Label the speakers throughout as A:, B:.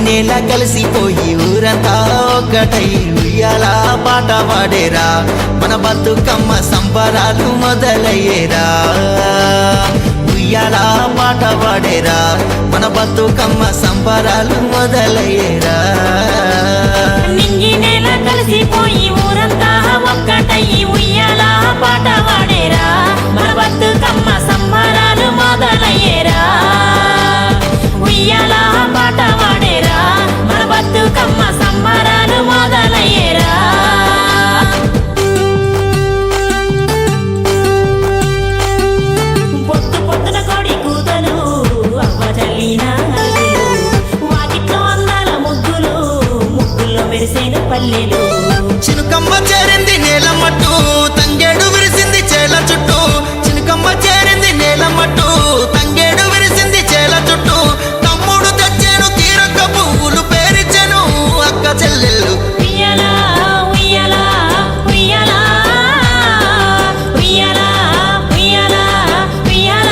A: నేల కలిసిపోయి ఊరంతా ఒక్కటై ఉయ్యాల పాట పాడేరా మన బతుకమ్మ సంబరాలు మొదలయ్యేరా ఉయ్యాల పాట పాడేరా మన బతుకమ్మ సంబరాలు మొదలయ్యేరా
B: నింగి నేల కలిసిపోయి ఊరంతా ఒక్కటయ్యి ఉయ్యాల పాట పాడేరా మన బతుకమ్మ సంబరాలు మొదలయ్యేరా ఉయ్యాల పాట పాడేరా మన బతుకమ్మ సంబరాలు మొదలయ్యేరా పొద్దు పొద్దున కోడి కూతలు అవ్వ చల్లిన వాకిట్లో అందాల ముగ్గులు ముగ్గుల్లో మెరిసేను పల్లెలు
A: చినుకమ్మ చేరింది నేల మట్టు తంగేడు విరిసింది చేల చుట్టూ చినుకమ్మ చేరింది నేల మట్టు తంగేడు విరిసింది చేల చుట్టూ తమ్ముడు తెచ్చాను తీరొక్క పువ్వులు పేరిచ్చాను అక్క చెల్లెళ్ళు
B: ఉయ్యాల ఉయ్యాల ఉయ్యాల ఉయ్యాల ఉయ్యాల ఉయ్యాల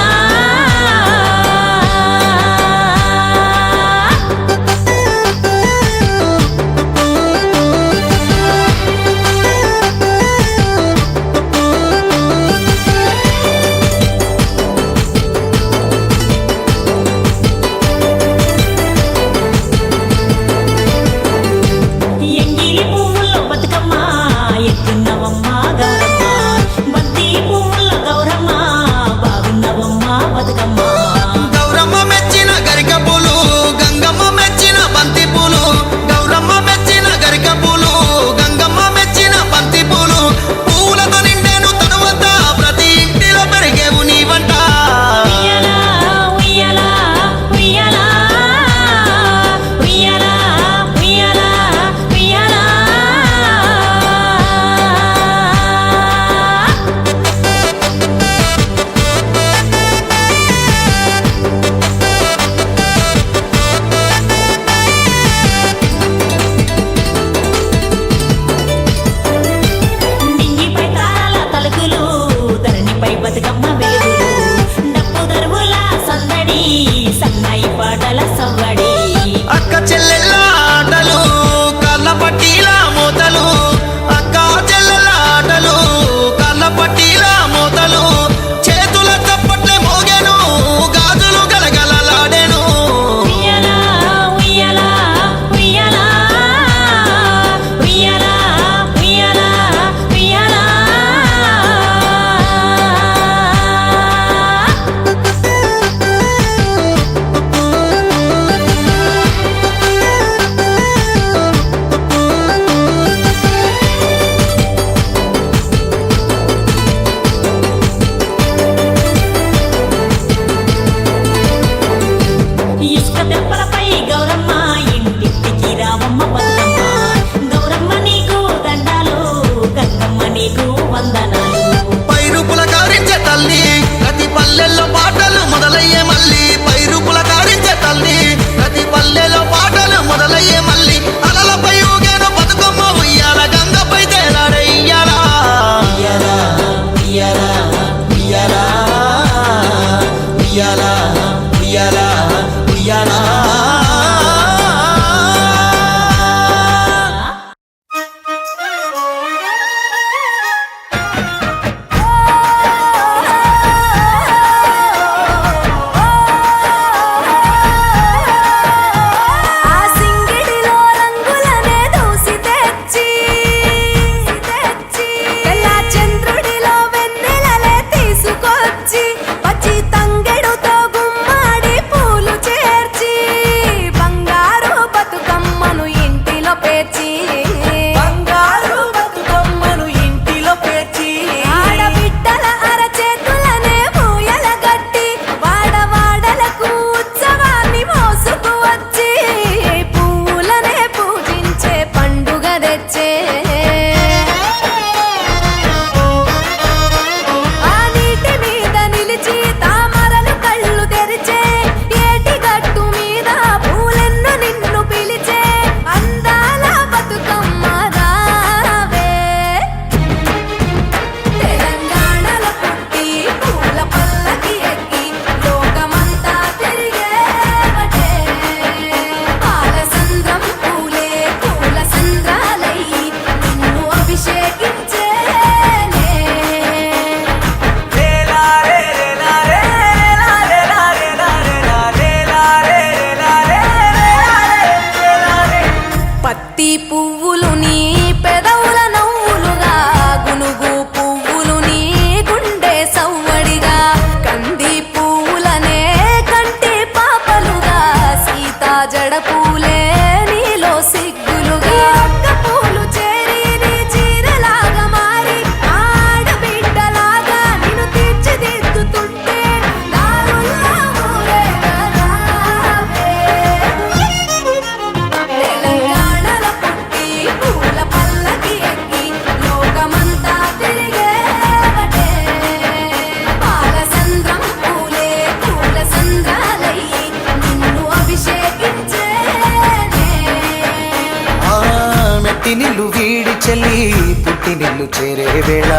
C: పుట్టినిల్లు వీడి చెల్లి పుట్టినిల్లు చేరే వేళ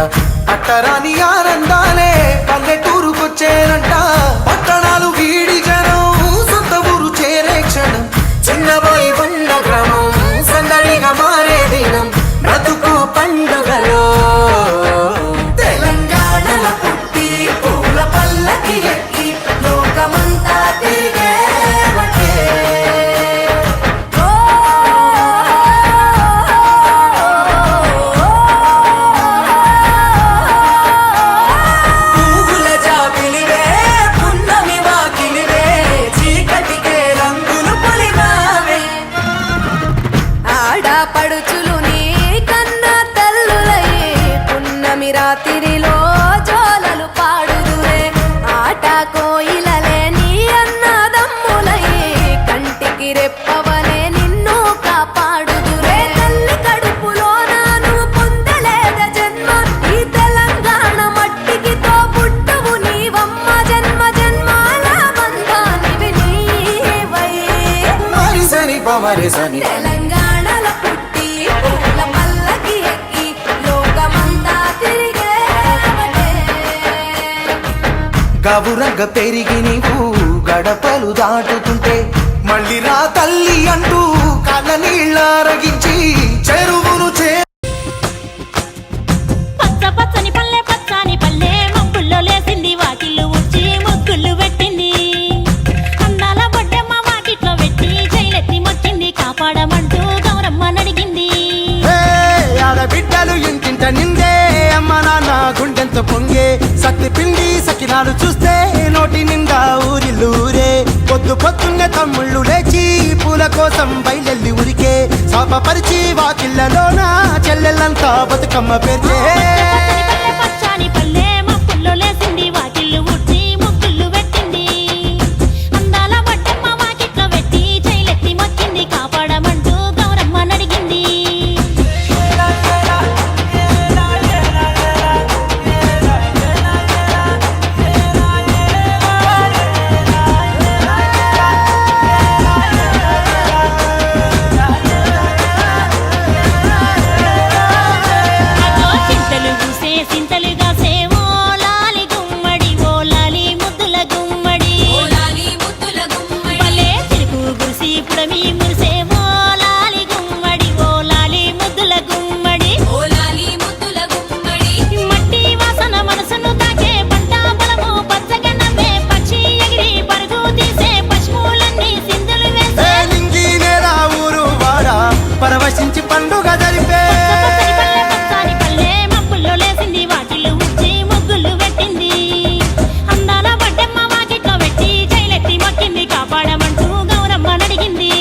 C: అట్టరాని ఆనందాలే పల్లెటూరుకొచ్చేనంట. పట్టణాలు వీడి జనం సొంత ఊరు చేరే క్షణం చిన్నబోయి ఉన్న గ్రామం సందడిగా మారే దినం బ్రతుకు పండుగలో తెలంగాణల పుట్టి పూల పల్లకి ఎక్కి లోకమంతా తిరిగే
D: పడుచులు నీ కన్నా తల్లులయ్యే పున్నమి రాత్రిలో జోలలు పాడుదురే ఆట కోయిలలే నీ అన్నదమ్ములయ్యే కంటికి రెప్పవలే నిన్ను కాపాడుదురే తల్లి కడుపులో నాను పొందలేద జన్మ ఈ తెలంగాణ మట్టికి తో పుట్టవు నీవమ్మ జన్మ జన్మాల బంధానివి నీవై
C: మరిసని పమరిసని
D: తెలంగాణల పుట్టి పూల పల్లకి ఎక్కి లోకమంతా తిరిగేవటే.
C: గవురగ పెరిగి నీవు గడపలు దాటుతుంటే మళ్ళీ రా తల్లి అంటూ కళ్ళ నీళ్ళారగించి చెరువును
B: పచ్చ పచ్చని పల్లె పచ్చని పల్లె మబ్బుల్లో లేసింది వాకిళ్ళు ఊడ్చి ముగ్గులు పెట్టింది అందాల బొడ్డమ్మ వాకిట్లో పెట్టి జైలెత్తి మొక్కింది కాపాడమంటూ గౌరమ్మ నడిగింది
C: ఆడబిడ్డలు ఇంటింట నిందే అమ్మ నాన్న గుండెంత పొంగే సత్తి పిండి సకినాలు చూస్తే నోటి నిండా ఊరిల్లూరే పొద్దు పొద్దున్నే తమ్ముళ్ళు లేచి పూల కోసం బయలెల్లి ఉరికే శాపపరిచి వాకిళ్ళలోన చెల్లెళ్ళంతా బతుకమ్మ పేర్చే
B: పచ్చని పల్లె మబ్బుల్లో లేసింది వాకిళ్ళు ఊడ్చి ముగ్గులు పెట్టింది అందాల బొడ్డమ్మ వాకిట్లో పెట్టి జైలెత్తి మొక్కింది కాపాడమంటూ గౌరమ్మ నడిగింది అదో చింతలు పూసే సింతలుగా సేవో లాలి గుమ్మడి ఓ లాలి ముద్దుల గుమ్మడి భలే చిరుకు గురిసి పుడమి మురిసే ఓ లాలి గుమ్మడి ఓ లాలి ముద్దుల గుమ్మడి మట్టి వాసన మనసును తాకే పంట పొలము పచ్చగా నవ్వే పక్షి ఎగిరి పరుగు తీసే పశువులన్నీ సింధులు వేసే
C: నింగి నేల ఊరు వాడ పరవశించి పండుగ జరిపే
B: పచ్చని పల్లె మబ్బుల్లో లేసింది వాకిళ్ళు ఊడ్చి ముగ్గులు పెట్టింది అందాల బొడ్డమ్మ వాకిట్లో పెట్టి జైలెత్తి మొక్కింది కాపాడమంటూ గౌరమ్మ నడిగింది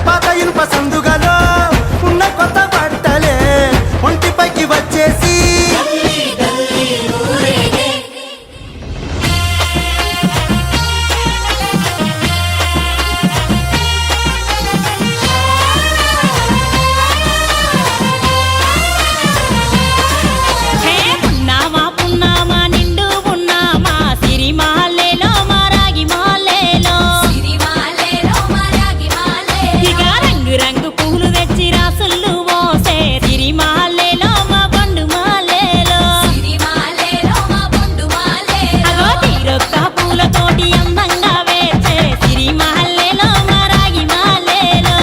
C: పాత ఇనుప సందుగలో ఉన్న కొత్త బట్టలే ఒంటిపైకి వచ్చేసి
B: హే పున్నామా పున్నామా నిండు పున్నామా సిరిమాలేలో మా రాగి మాలేలో ఇక రంగు రంగు పువ్వులు తెచ్చి రాసులు మోసే సిరిమాలేలో మా బండు మాలేలో అగో తీరొక్క పూలతోటి అందంగా వేచే సిరిమాలేలో మా రాగి మాలేలో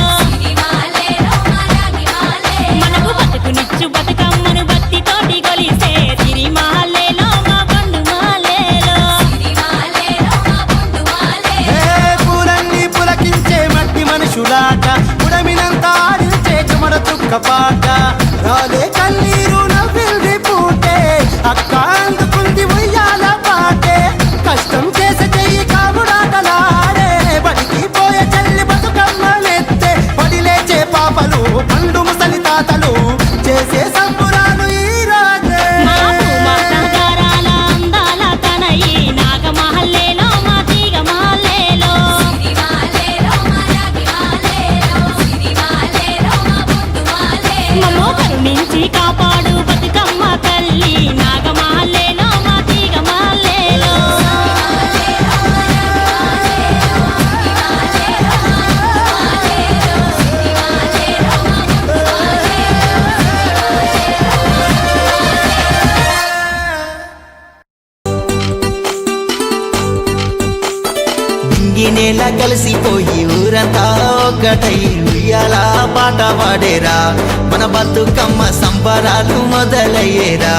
B: మనకు బతుకునిచ్చు బతుకమ్మను భక్తితోటి కొలిసే సిరిమాలేలో మా బండు మాలేలో
C: పూలన్నీ పులకించే మట్టి మనుషులాట ఉడమినంత ఆడించే చెమడ చుక్క పాట రాలే కన్నీరు నవ్వింది పూటే అక్క అందుకుంది ఉయ్యాల పాటే కష్టం చేసే చెయ్యి కాముడాటలాడే బడికి పోయే చెల్లి బతుకమ్మలెత్తే పడి లేచే పాపలు పండు ముసలి తాతలు చేసే సంబురాలు ఈ రాజే
B: మా భూమాత గారాల అందాల తనయి నాగమహల్లేలో మా తీగ మహల్లేలో
D: సిరిమాలేలో మా రాగి మాలేలో సిరిమాలేలో
B: వచ్చి కాపాడు బతుకమ్మ తల్లి నాగమాలేలో మా తీగమాలేలో
A: ఇంగి నేల కలిసిపోయి ఊరంతా ఒక్కటై ఉయ్యాల పాట పాడేరా మన బతుకమ్మ సంబరాలు మొదలయ్యేరా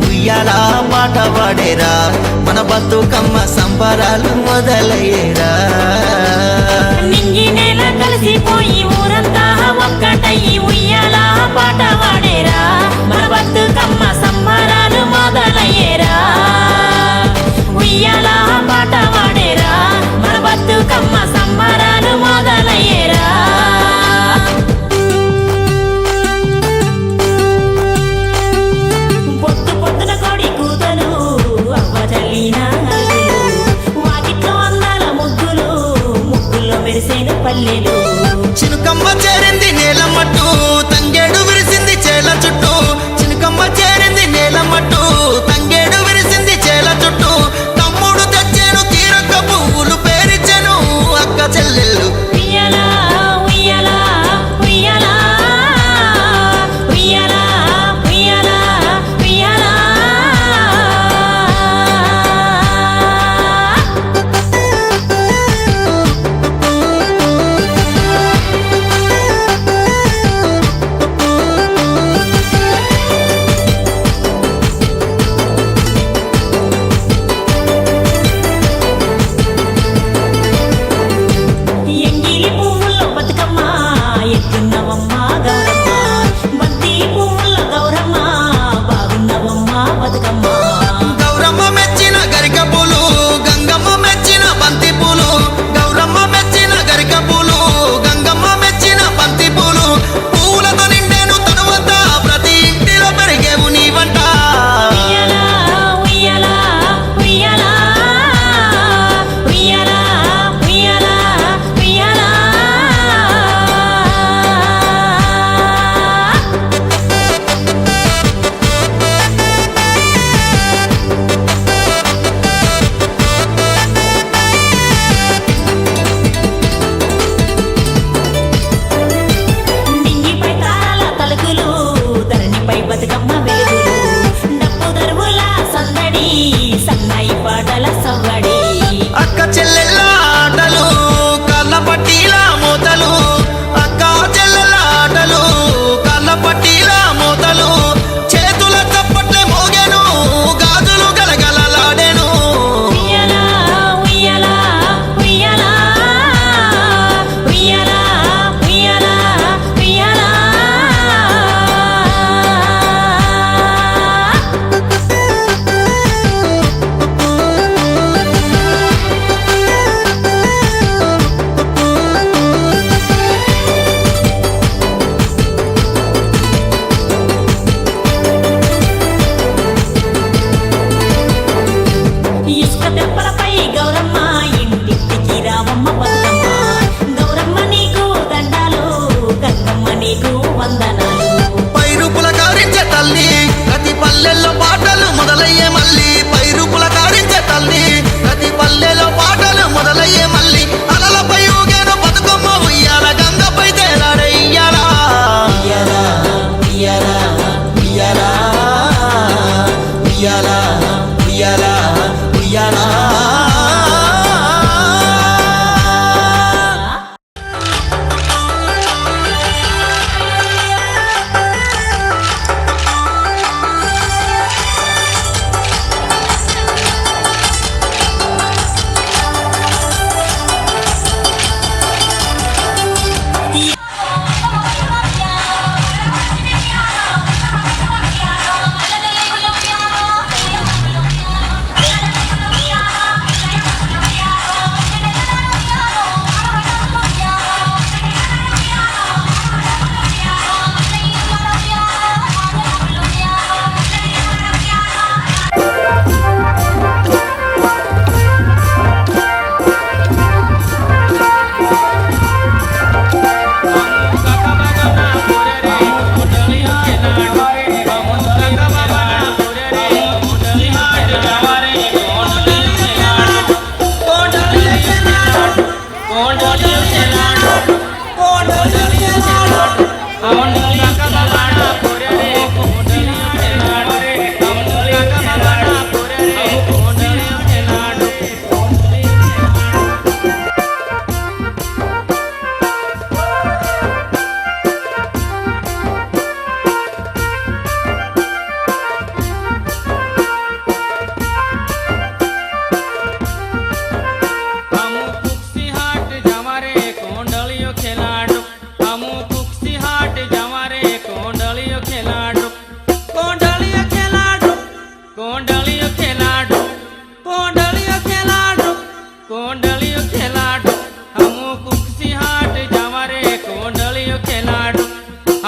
A: ఉయ్యాల పాట పాడేరా మన బతుకమ్మ సంబరాలు మొదలయ్యేరా
B: నింగి నేల కలిసిపోయి ఊరంతా ఒక్కటై ఉయ్యాల పాట పాడేరా మన బతుకమ్మ సంబరాలు మొదలయ్యేరా ఉయ్యాల పాట పాడేరా మన బతుకమ్మ సంబరాలు మొదలయ్యేరా పొద్దు పొద్దున కోడి కూతలు అవ్వ చల్లిన వాకిట్లో అందాల ముగ్గులు ముగ్గుల్లో మెరిసేను పల్లెలు
A: చినుకమ్మ చేరింది నేల మట్టు తంగేడు విరిసింది చేల చుట్టూ చినుకమ్మ చేరింది నేల మట్టు తంగేడు విరిసింది చేల చుట్టూ తమ్ముడు తెచ్చాను తీరొక్క పువ్వులు పేరిచ్చాను అక్క చెల్లెళ్ళు
B: ఉయ్యాలా ఉయ్యాలా ఉయ్యాలా ఉయ్యాలా ఉయ్యాలా ఉయ్యాలా ఎంగిలి పువ్వుల్లో బతుకమ్మ ఎత్తున్నవమ్మ గౌరమ్మ బంతి పువ్వుల్లో గౌరమ్మ బాగున్నవమ్మ బతుకమ్మ
A: గౌరమ్మ మెచ్చిన గరిక పూలు గంగమ్మ మెచ్చిన బంతి పూలు గౌరమ్మ మెచ్చిన గరిక పూలు గంగమ్మ మెచ్చిన బంతి పూలు పూలతో నిండేను తనువంతా ప్రతి ఇంటిలో పెరిగేవు నీ వంట
B: ఉయ్యాలా ఉయ్యాలా ఉయ్యాలా ఉయ్యాలా ఉయ్యాలా ఉయ్యాలా నింగిపై తారాల తలుకులు ధరణిపై బతుకమ్మ వెలుగులు డప్పు దరువుల సందడి సన్నాయి పాటల సవ్వడి
A: అక్క చెల్లెళ్ళ ఆటలు కళ్ళ పట్టీల మూతలు అక్క చెల్లెళ్ళ ఆటలు కళ్ళ పట్టీల మూతలు చేతుల చప్పట్లే మోగెను గాజులు గలగలలాడెను
B: ఉయ్యాలా ఉయ్యాలా ఉయ్యాలా ఉయ్యాలా ఉయ్యాలా ఉయ్యాలా ఇసుక తెప్పలపై గౌరమ్మ ఇంటింటికి రావమ్మ బతుకమ్మ గౌరమ్మ నీకు దండాలు గంగమ్మ నీకు వందనాలు
A: పైరుపుల కారించే తల్లి ప్రతి పల్లెల్లో పాటలు మొదలయ్యే మళ్ళీ పైరుపుల కారించే తల్లి ప్రతి పల్లెలో పాటలు మొదలయ్యే మళ్ళీ అలలపై ఊగేను బతుకమ్మ ఉయ్యాల గంగపై తేలాడే ఇయ్యాలా ఉయ్యాలా ఉయ్యాలా ఉయ్యాలా ఉయ్యాలా ఉయ్యాలా ఉయ్యాలా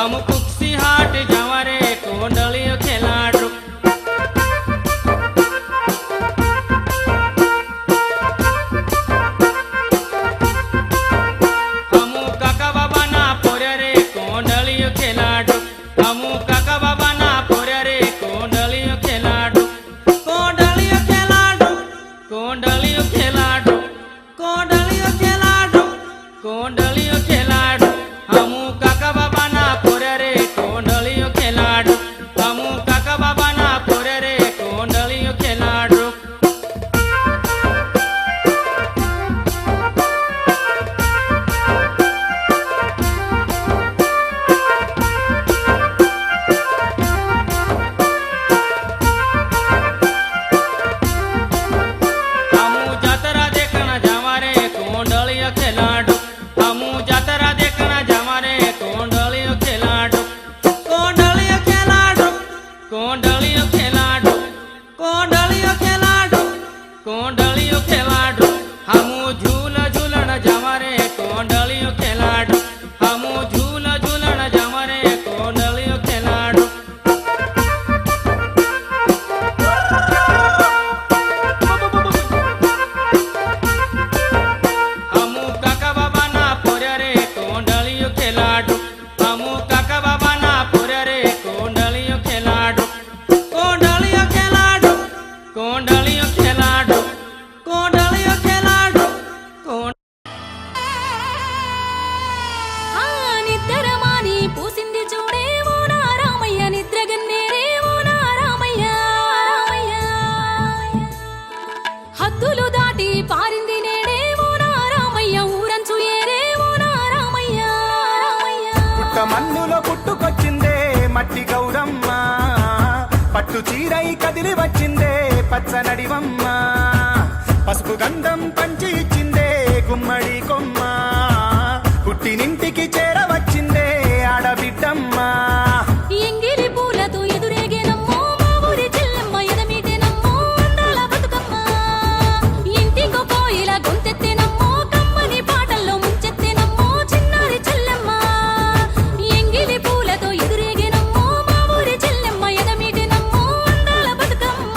E: हम कुक्सी हाट जावा रे कोंडलियो खेलाडू हमू काका बाबा ना पोरे रे कोंडलियो खेलाडू हमू काका बाबा ना पोरे रे कोंडलियो खेलाडू कोंडलियो खेलाडू कोंडलियो खेलाडू कोंडलियो खेलाडू कोंडलियो खेलाडू हमू काका बाबा ना पोरे रे कोंडलियो खेलाडू हमू काका बाबा ना पोरे रे कोंडलियो खेलाडू हमू जातरा देखना जावा रे कोंडलियो खेलाडू हमू जातरा देखना जावा रे कोंडलियो खेलाडू कोंडलियो खेलाडू कोंडलियो खेलाडू कोंडलियो खेलाडू कोंडलियो खेलाडू हमू झूल झूलन जावा रे कोंडलियो खेलाडू हमू झूल झूलन जावा रे कोंडलियो खेलाडू हमू काका बाबा ना पोरे रे कोंडलियो खेलाडू हमू काका बाबा ना पोरे रे कोंडलियो खेलाडू कोंडलियो खेलाडू कोंडलियो खेलाडू कोंडलियो खेलाडू कोंड
B: ఆ నిద్రమాని పూసింది చూడే ఓ నా రామయ్య నిద్రగన్నేరే ఓ నా రామయ్య రామయ్య హద్దులు దాటి పారింది నేడే ఓ నా రామయ్య ఊరంచు ఏరే ఓ నా రామయ్య రామయ్య
C: పుట్ట మన్నులో పుట్టుకొచ్చిందే మట్టి గౌరమ్మ పట్టు చీరై కదిలి వచ్చిందే పచ్చనడివమ్మ పసుపు గంధం పంచి ఇచ్చిందే గుమ్మడి కొమ్మ పుట్టినింటికి చేరవచ్చిందే ఆడబిడ్డమ్మ
B: ఎంగిలి పూలతో ఎదురేగేనమ్మో మా ఊరి చెల్లెమ్మ ఎదమీటేనమ్మో అందాల బతుకమ్మ ఇంటికో కోయిల గొంతెత్తేనమ్మో కమ్మని పాటల్లో ముంచెత్తేనమ్మో చిన్నారి చెల్లెమ్మ ఎంగిలి పూలతో ఎదురేగేనమ్మో మా ఊరి చెల్లెమ్మ ఎదమీటేనమ్మో అందాల బతుకమ్మ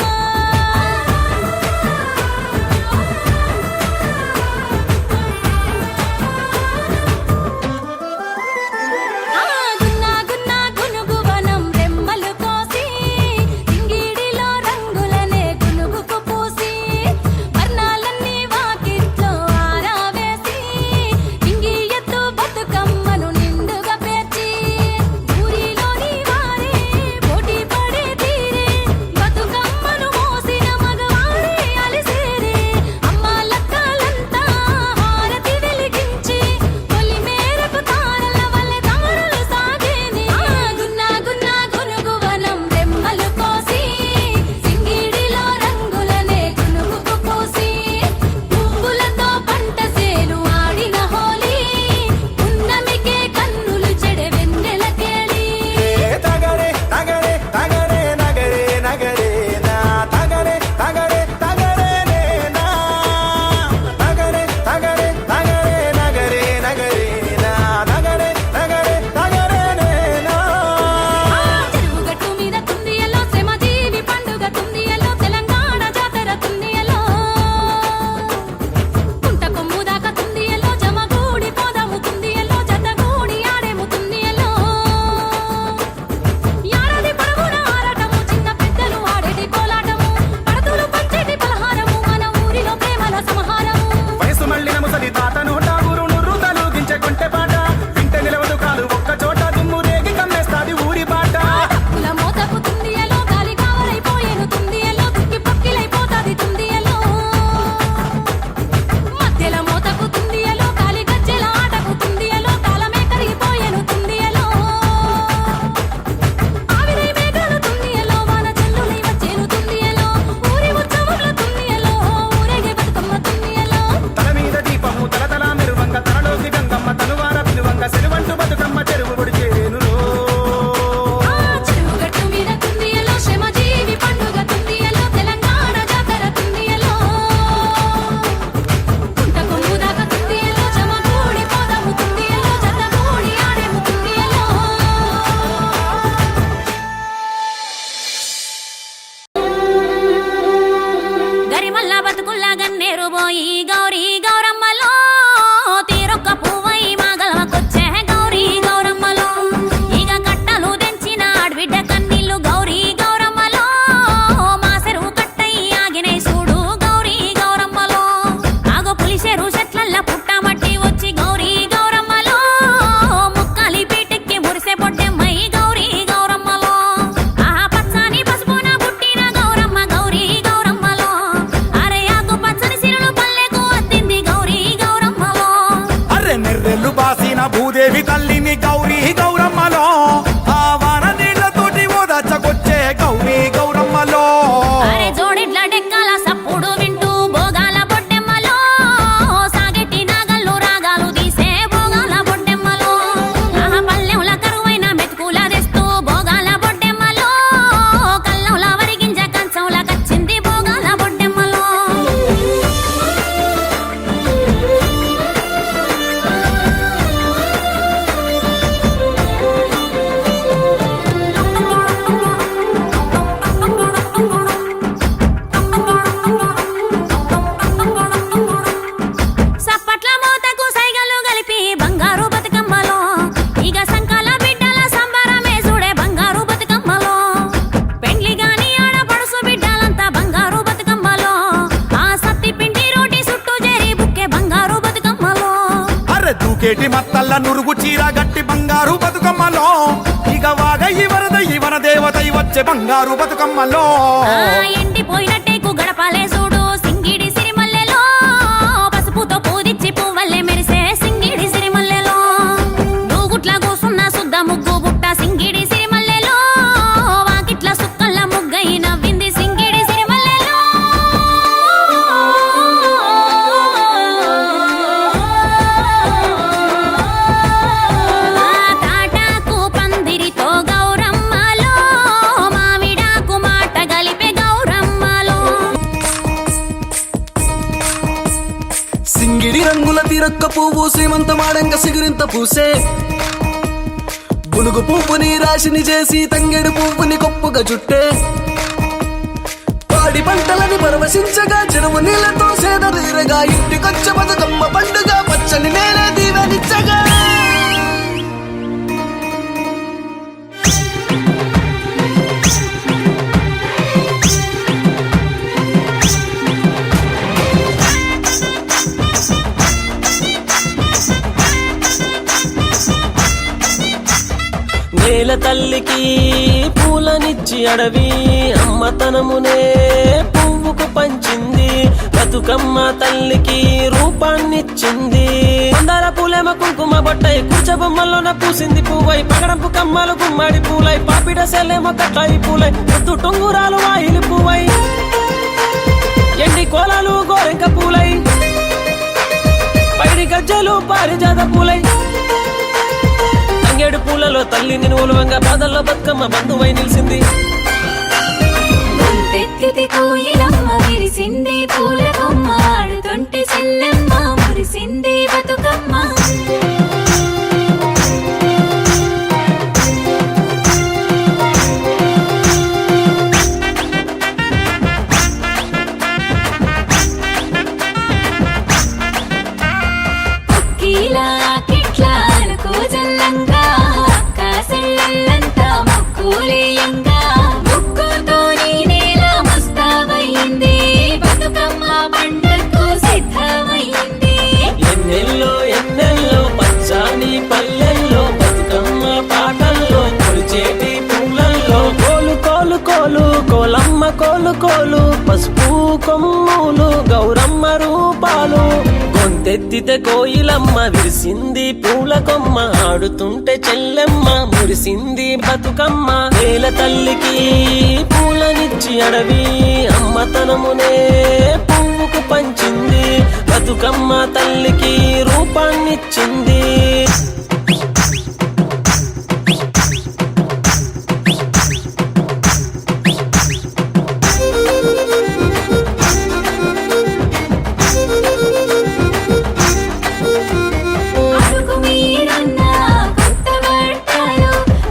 C: నువ్వి మత్తల్ల నురుగు చీర గట్టి బంగారు బతుకమ్మలో ఇక వాగ వరద వన దేవత వచ్చే బంగారు బతుకమ్మలో
B: ఎండిపోయినట్టేకు గడపాలే చూడు సింగిడి సిరిమల్లెలో పసుపుతో పూదిచ్చి పువ్వల్లే మెరిసే సింగిడి సిరిమల్లెలో దూగుట్ల కూసున్న సుద్ద ముగ్గు బుట్ట సింగిడి సిరిమల్లెలో వాకిట్ల సుక్కల్ల ముగ్గై నవ్వింది సింగిడి సిరిమల్లెలో తాటాకు పందిరితో గౌరమ్మలో మామిడాకు మాట గలిపే గౌరమ్మలో
F: సింగిడి రంగుల తిరక్క పువ్వు సీమంత మాడంగా సిగురింత పూసే పునుగు పువ్వుని రాశిని చేసి తంగెడు పువ్వుని కొప్పుగా చుట్టే పాడి పంటలని పరవశించగా చెరువు నీళ్లతో సేదరీరగా ఇంటికొచ్చ బతుకమ్మ పండుగ పచ్చని నేల దీవెనిచ్చగా
G: నేల తల్లికి పూలనిచ్చి అడవి అమ్మతనమునే పువ్వుకు పంచింది బతుకమ్మ తల్లికి రూపాన్నిచ్చింది మందార పూలేమ కుంకుమ బొట్టై కూర్చబొమ్మల్లోన పూసింది పువ్వై పగడంపు కమ్మలు గుమ్మడి పూలై పాపిడ సెలేమ కట్టాయి పూలై ముద్దు టొంగురాలు వాయిలి పువ్వై ఎండి కోలాలు గోరెంక పూలై పైడి గజ్జలు పారిజాత పూలై తంగేడు పూలలో తల్లిని నూలువంగా బాధల్లో బతుకమ్మ బంధువై నిలిసింది
B: గొంతెత్తితే కోయిలమ్మ విరిసింది పూల కొమ్మ ఆడుతుంటే చెల్లెమ్మ మురిసింది బతుకమ్మ అక్కిలా కిట్లా అనుకో జల్లంగా అక్క సెల్లెల్లంతా మొక్కులేయంగా ముక్కుతో నీ నేల ముస్తాబయింది బతుకమ్మ పండగకు సిద్ధమైంది
G: ఎన్నెల్లో ఎన్నెల్లో పచ్చాని పల్లెల్లో బతుకమ్మ పాటల్లో కొలిచేటి పూలల్లో కోలు కోలు కోలు కోలమ్మ కోలు కోలు పసుపు కొమ్ములు గౌరమ్మ రూపాలు గొంతెత్తితే కోయిలమ్మ విరిసింది పూల కొమ్మ ఆడుతుంటే చెల్లెమ్మ మురిసింది బతుకమ్మ నేల తల్లికి పూలనిచ్చి అడవి అమ్మతనమునే పువ్వుకు పంచింది బతుకమ్మ తల్లికి రూపాన్నిచ్చింది
B: అడుగు మీరన్న కొత్త బట్టలు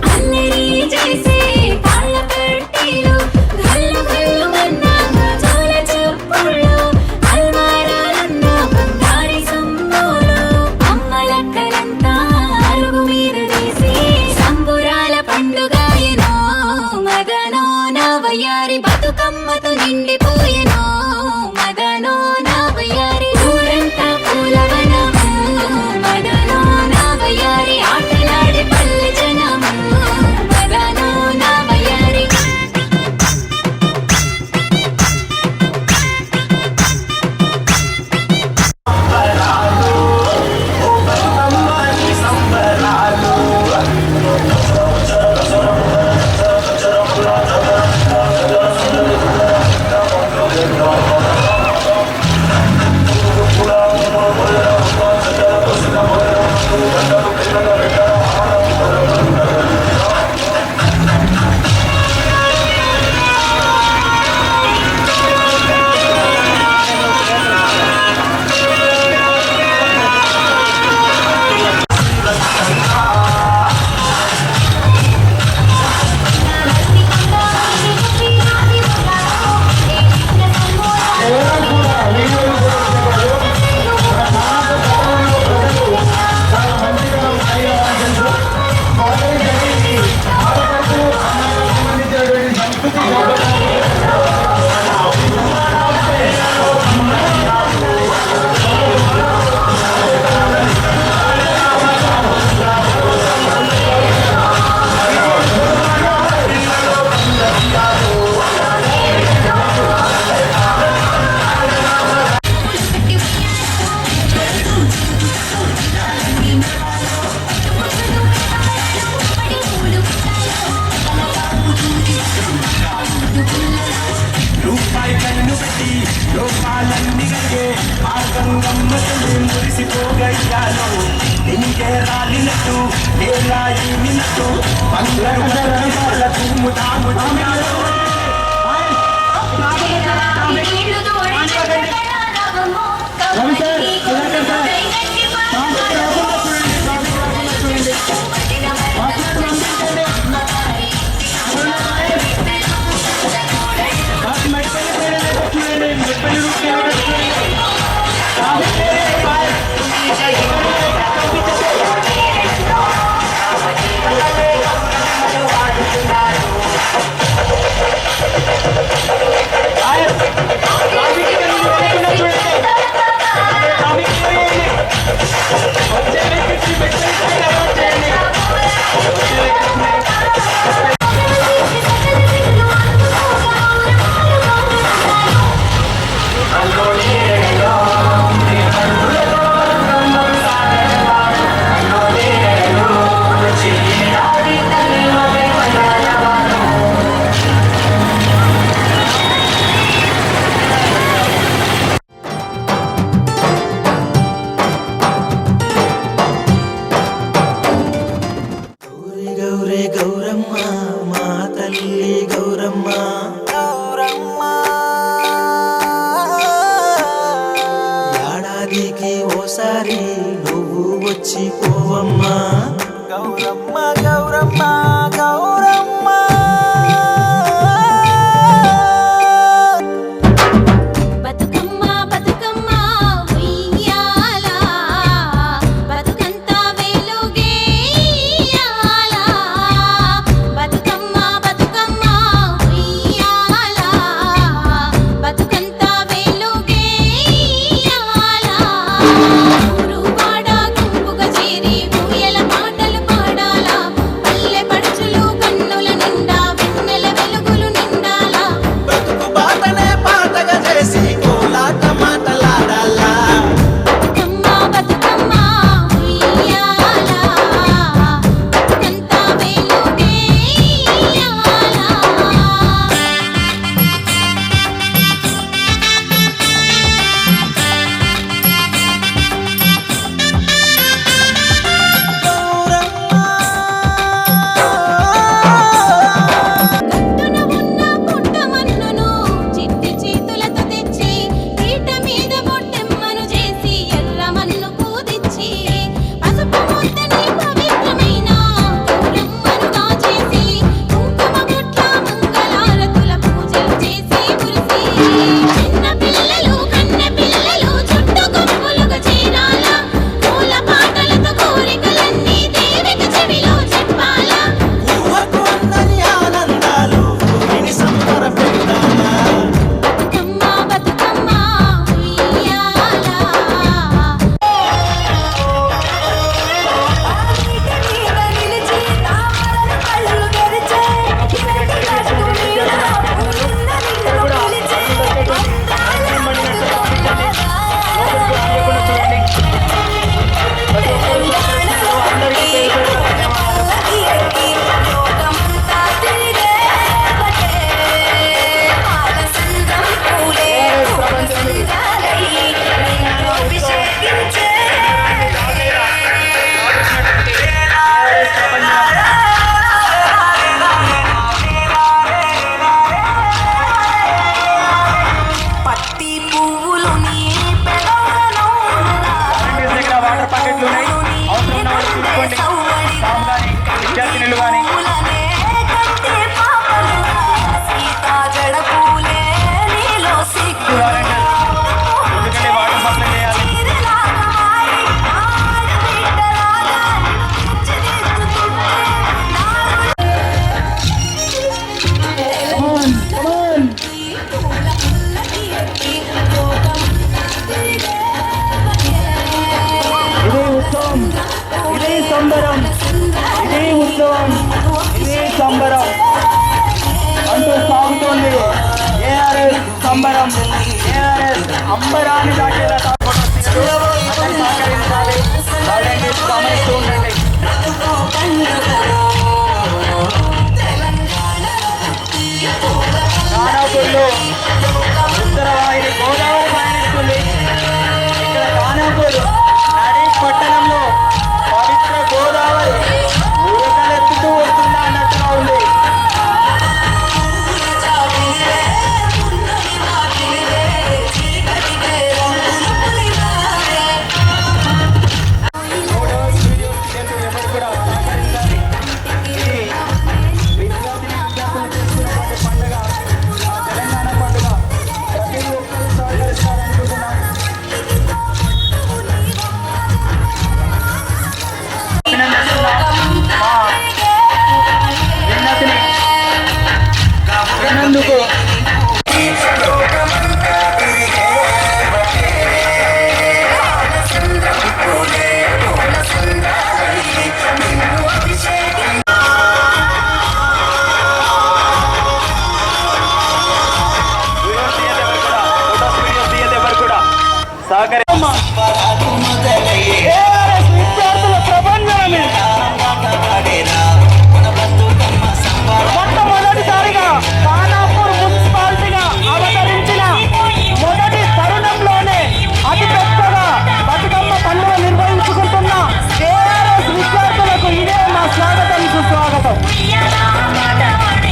B: అల్లరి చేసే తాళ్ళ పెట్టీలు గల్లు గల్లు మన్న జోల చెప్పుళ్ళు అల్మారాలన్న బంగారి సొమ్ములు అమ్మలక్కలంతా
C: గౌరీ గౌరీ గౌరమ్మ మా తల్లి గౌరమ్మ గౌరమ్మ ఏడాదికి ఓసారి నువ్వు వచ్చి పోవమ్మా గౌరమ్మ గౌరమ్మ గౌరమ్మ
B: బతుకమ్మ బతుకమ్మ ఉయ్యాల బతుకంతా వెలుగేయాల బతుకమ్మ బతుకమ్మ ఉయ్యాల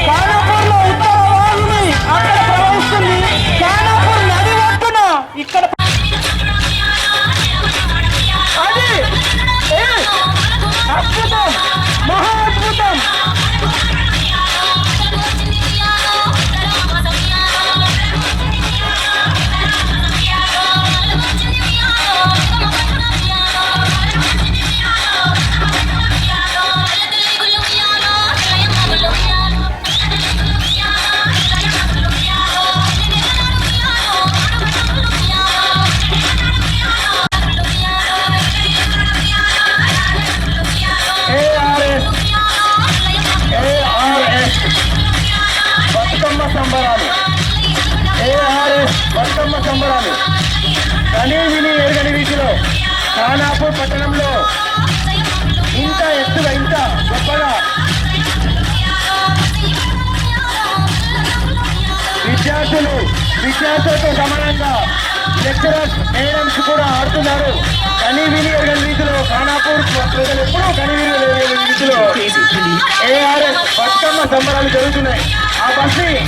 C: ఖానాపూర్లో ఉత్తర వాహిని అక్కడ ప్రవహిస్తుంది. ఖానాపూర్ నది ఒడ్డున ఇక్కడ అది అద్భుతం, మహా అద్భుతం. బతుకమ్మ సంబరాలు, ARS బతుకమ్మ సంబరాలు కనీ విని ఎరగని వీధిలో ఖానాపూర్ పట్టణంలో ఇంత ఎత్తుగా ఇంత గొప్పగా విద్యార్థులతో సమానంగా లెక్చరర్స్ మేడమ్స్ కూడా ఆడుతున్నారు. కనీ విని ఎరగని వీధిలో ఖానాపూర్ ప్రజలు ఎప్పుడూ కనీ విని ఎరగని వీధిలో ARS బతుకమ్మ సంబరాలు జరుగుతున్నాయి. ఆ బస్
D: పూలు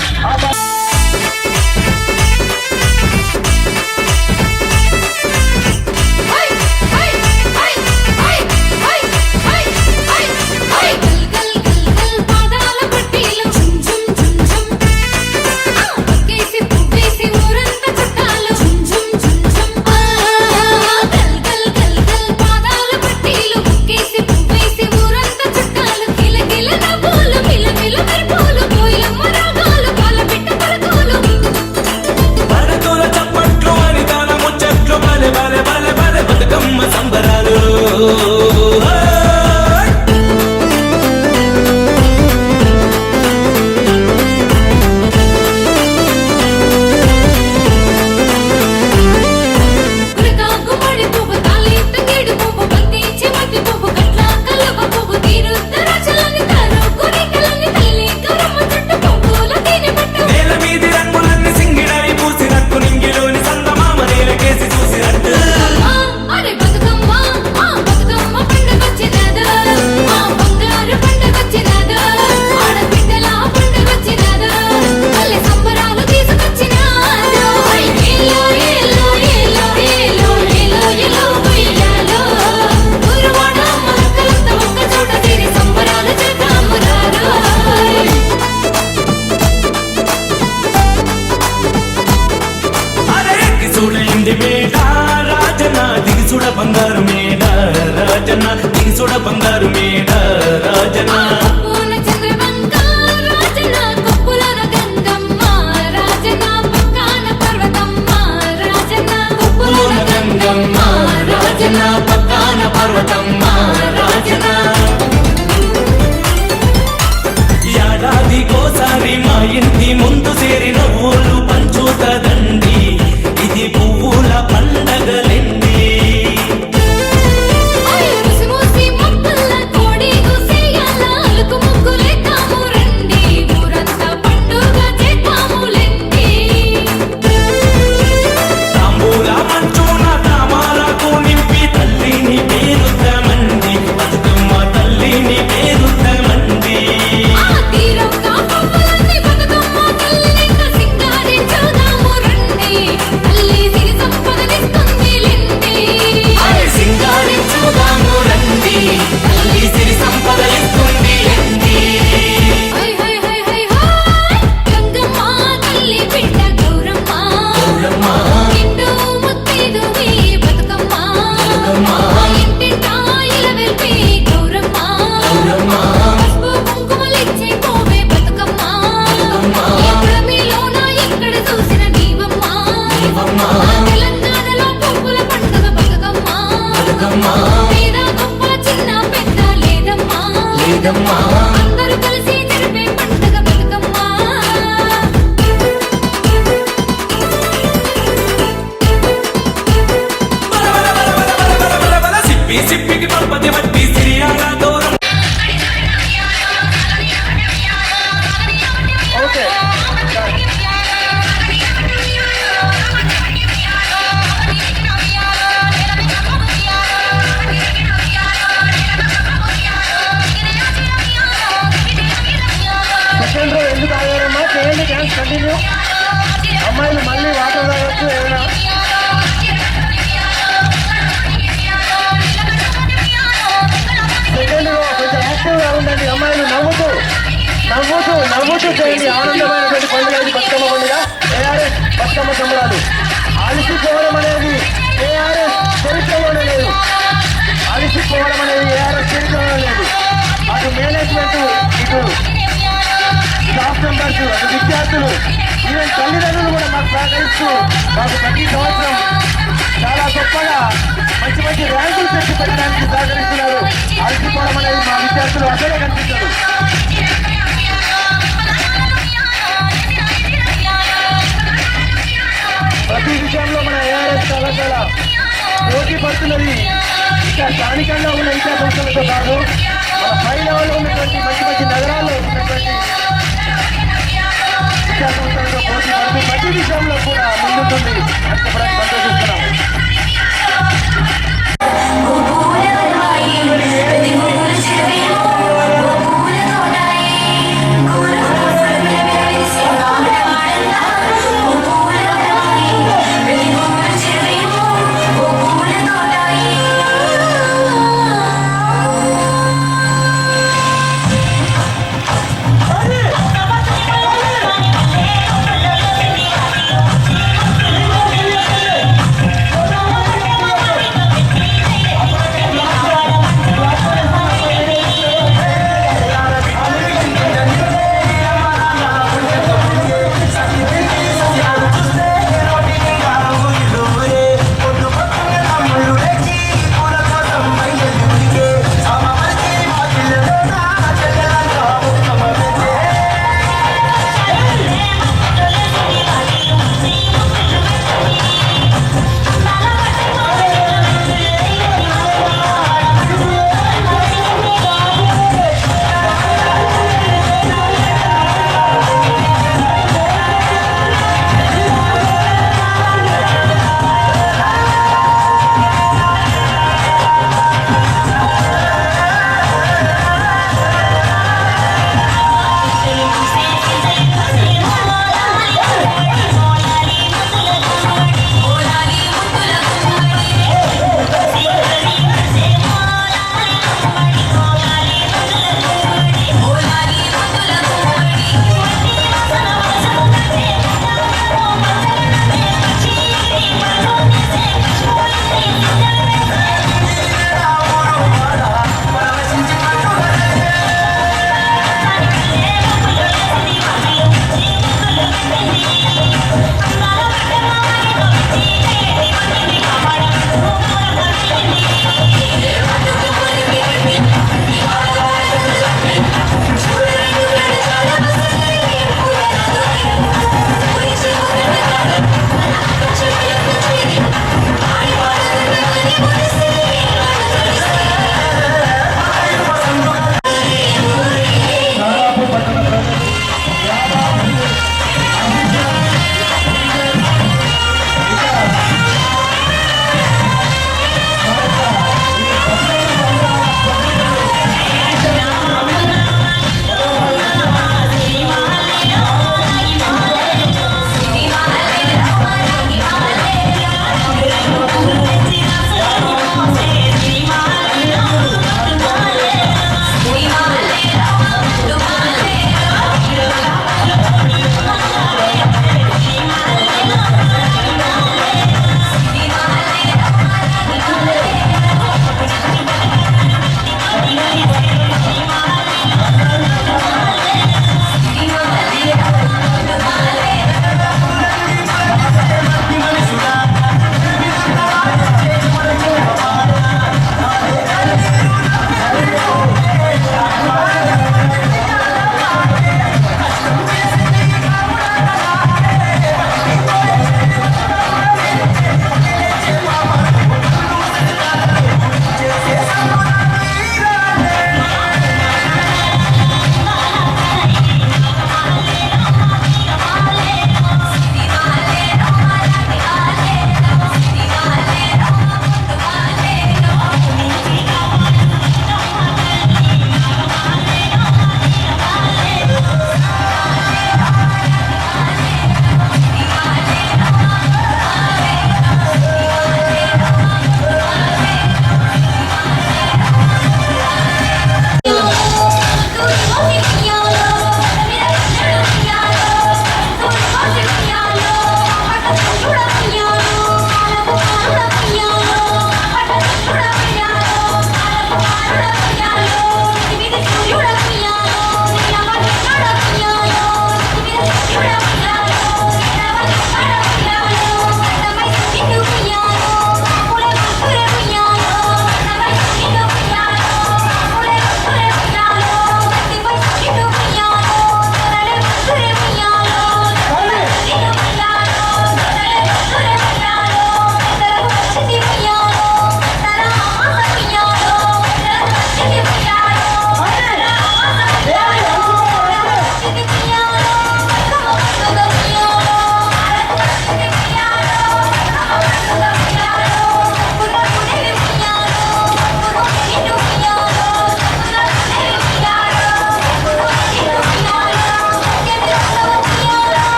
C: కంటిన్యూ. అమ్మాయిలు మళ్ళీ వాటర్ తాగొచ్చు ఏమైనా. సెకండ్ రో కొంచెం యాక్టివ్గా ఉండండి అమ్మాయిలు. నవ్వుతూ నవ్వుతూ నవ్వుతూ చేయండి. ఆనందమైనటువంటి పండుగ ఇది బతుకమ్మ పండుగ. ఏఆర్ఎస్ బతుకమ్మ సంబరాలు. అలసిపోవడం అనేది ఏఆర్ఎస్ చరిత్రలోనే లేదు. అలసిపోవడం అనేది ఏఆర్ఎస్ చరిత్రలో లేదు. అటు మేనేజ్మెంట్, ఇటు స్టాఫ్ మెంబర్స్, అటు విద్యార్థులు, ఈవెన్ తల్లిదండ్రులు కూడా మాకు సహకరిస్తూ మాకు ప్రతి సంవత్సరం చాలా గొప్పగా మంచి మంచి ర్యాంకులు తెచ్చి పెట్టడానికి సహకరిస్తున్నారు. అలసిపోవడం అనేది మా విద్యార్థులు అసలే కనిపించదు. ప్రతి విషయంలో మన ఏఆర్ఎస్ చాలా చాలా పోటీ పడుతున్నది. ఇంకా స్థానికంగా ఉన్న విద్యా సంస్థలతో కాదు, మన పై లెవెల్లో ఉన్నటువంటి మంచి మంచి నగరాల్లో ఉన్నటువంటి విద్యా సంస్థలతో పోటీ పడుతూ ప్రతి విషయంలో కూడా ముందుంటుంది. చెప్పడానికి సంతోషిస్తున్నాము.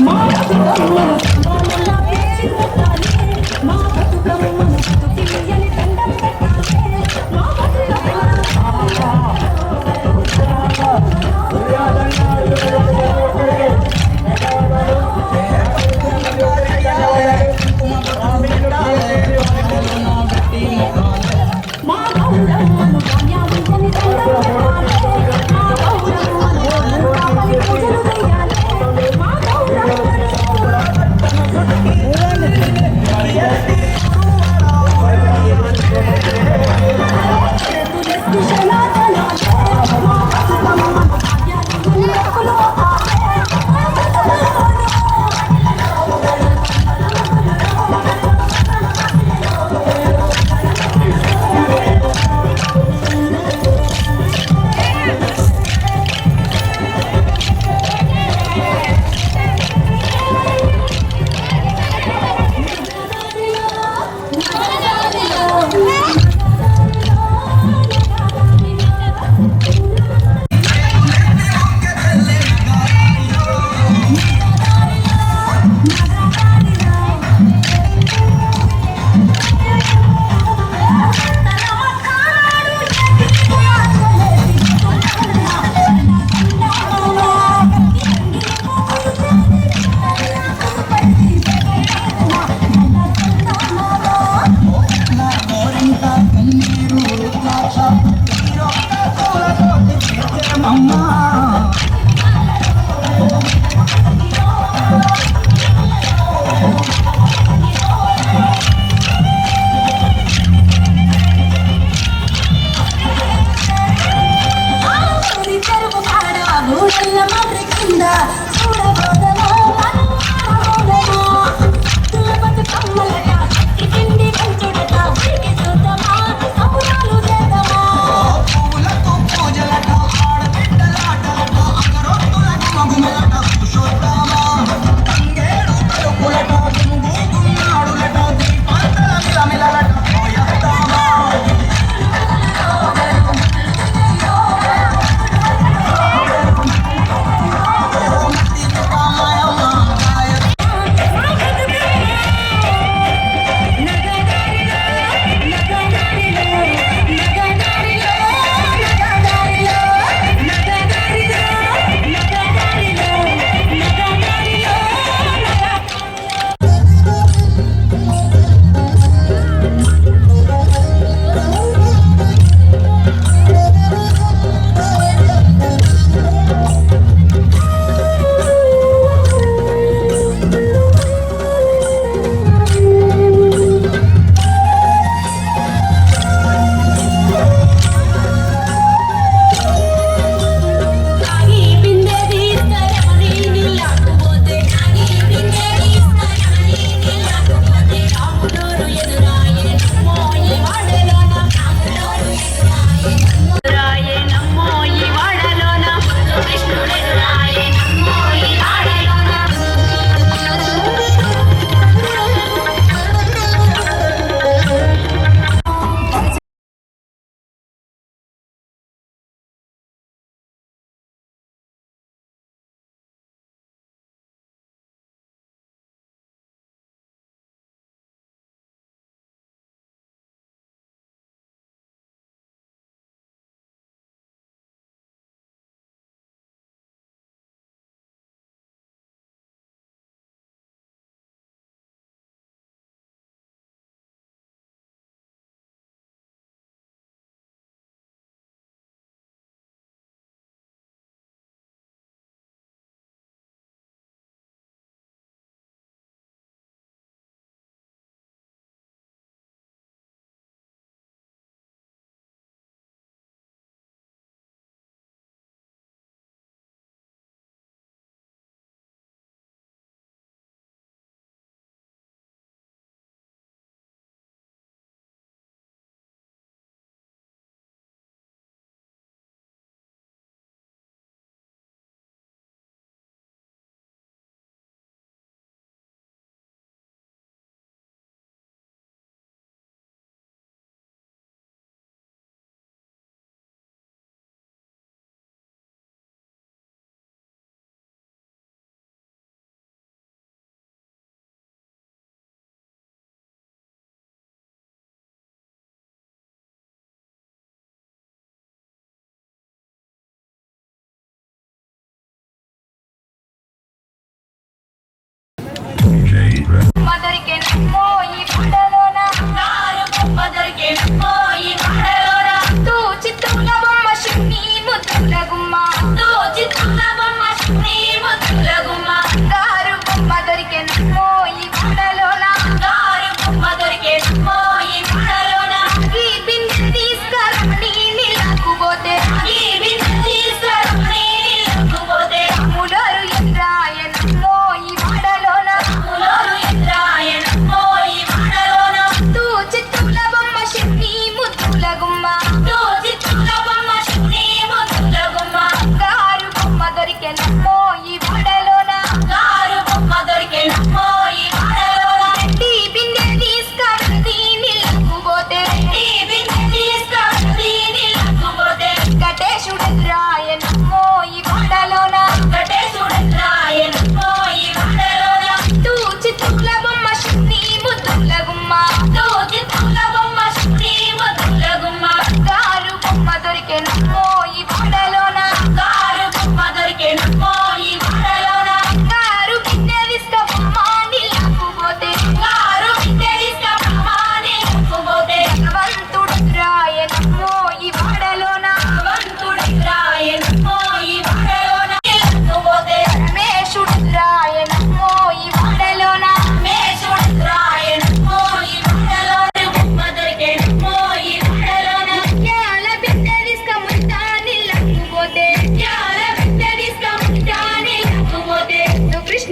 H: మా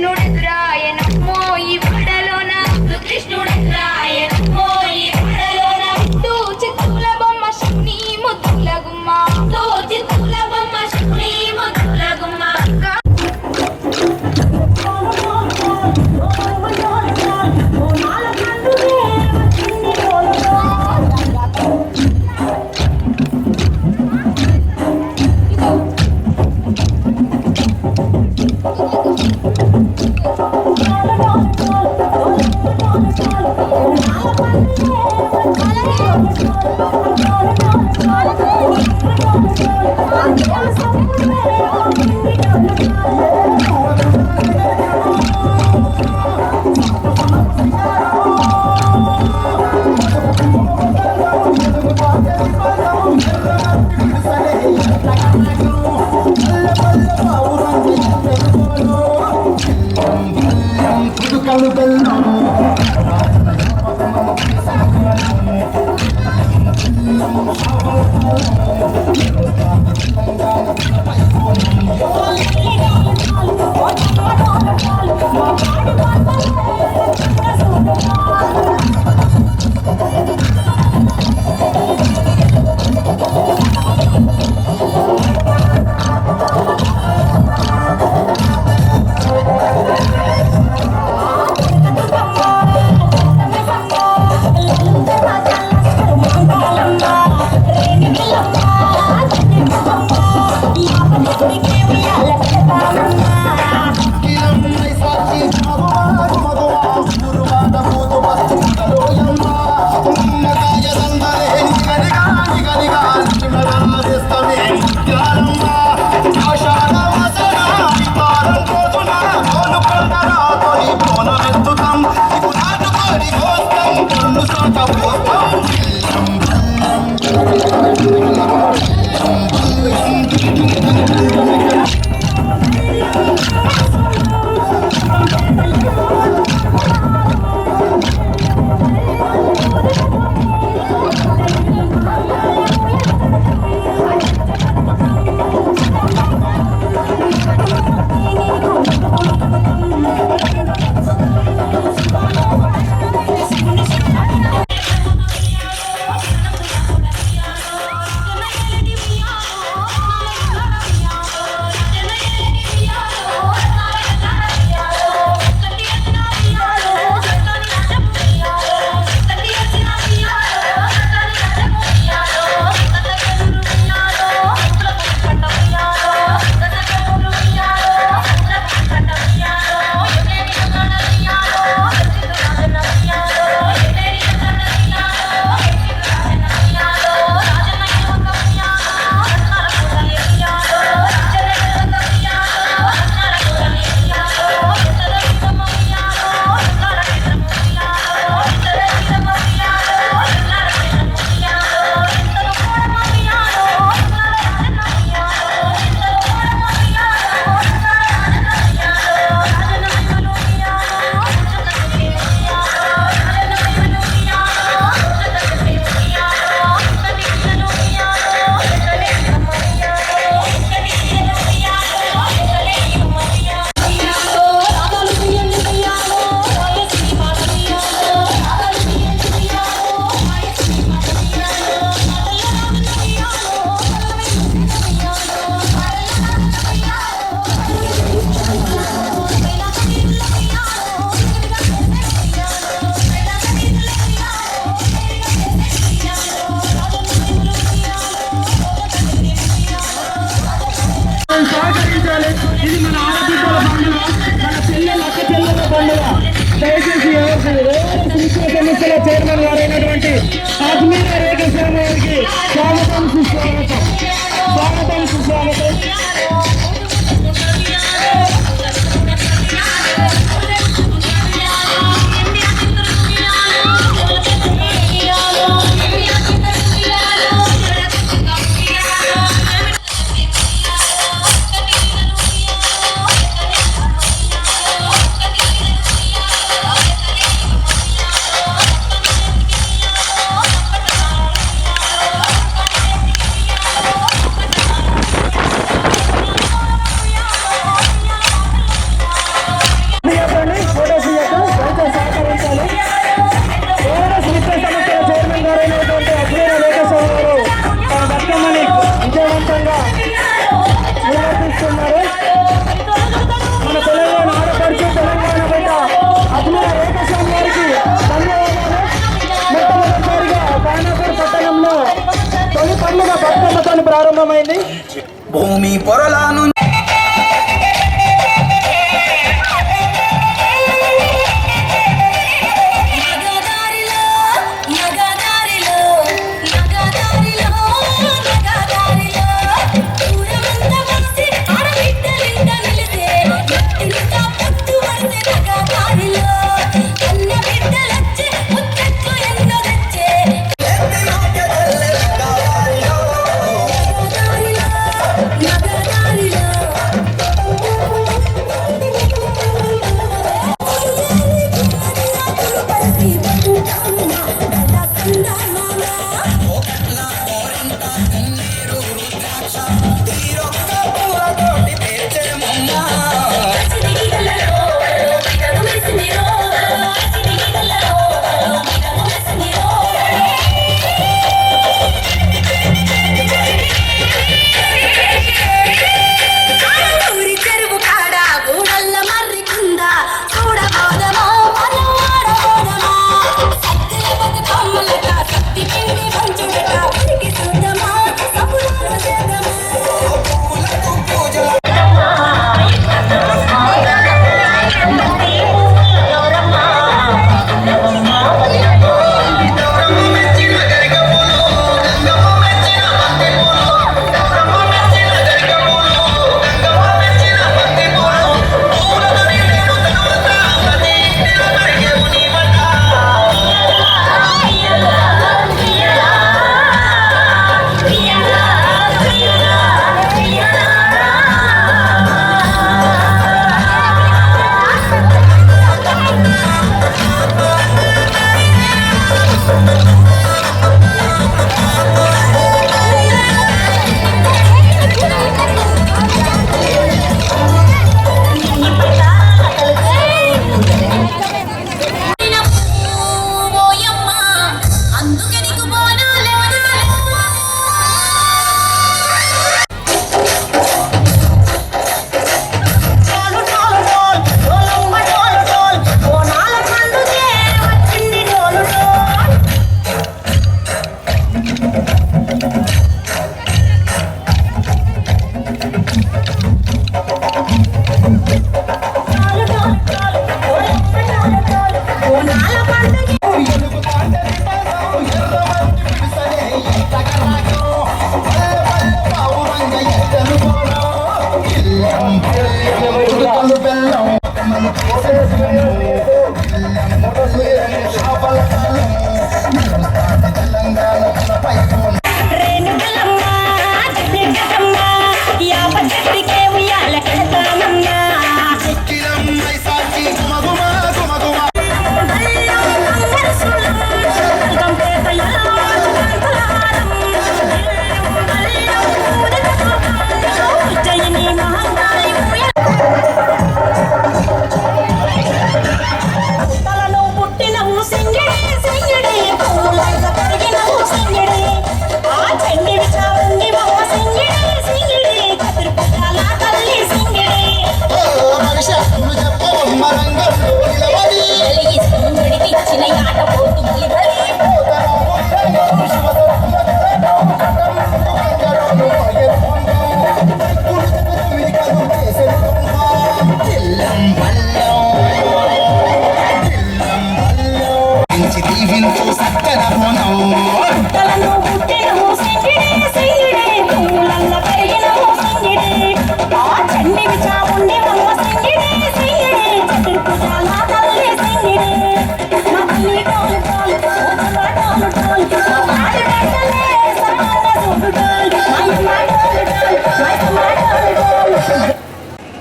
H: కృష్ణుడెదురాయనమ్మో ఈ వడలోన కృష్ణుడెదురాయనమ్మో ఈ వడలోన చిత్తుల బొమ్మ శివుని ముద్దుల గుమ్మ చిత్తుల బొమ్మ శివుని ముద్దుల గుమ్మ
I: సహకరించాలి. ఇది మన ఆడపిల్లల పండుగ, మన చెల్లెల అక్క చెల్లెల పండుగ. దయచేసి సమస్యల చైర్మన్ గారైనటువంటి కాశ్మీర్ రేఖస్వామి గారికి స్వాగతం సుస్వాగతం. స్వాగతం సుస్వాగతం.
C: అర్థమైంది? భూమి పొరలాను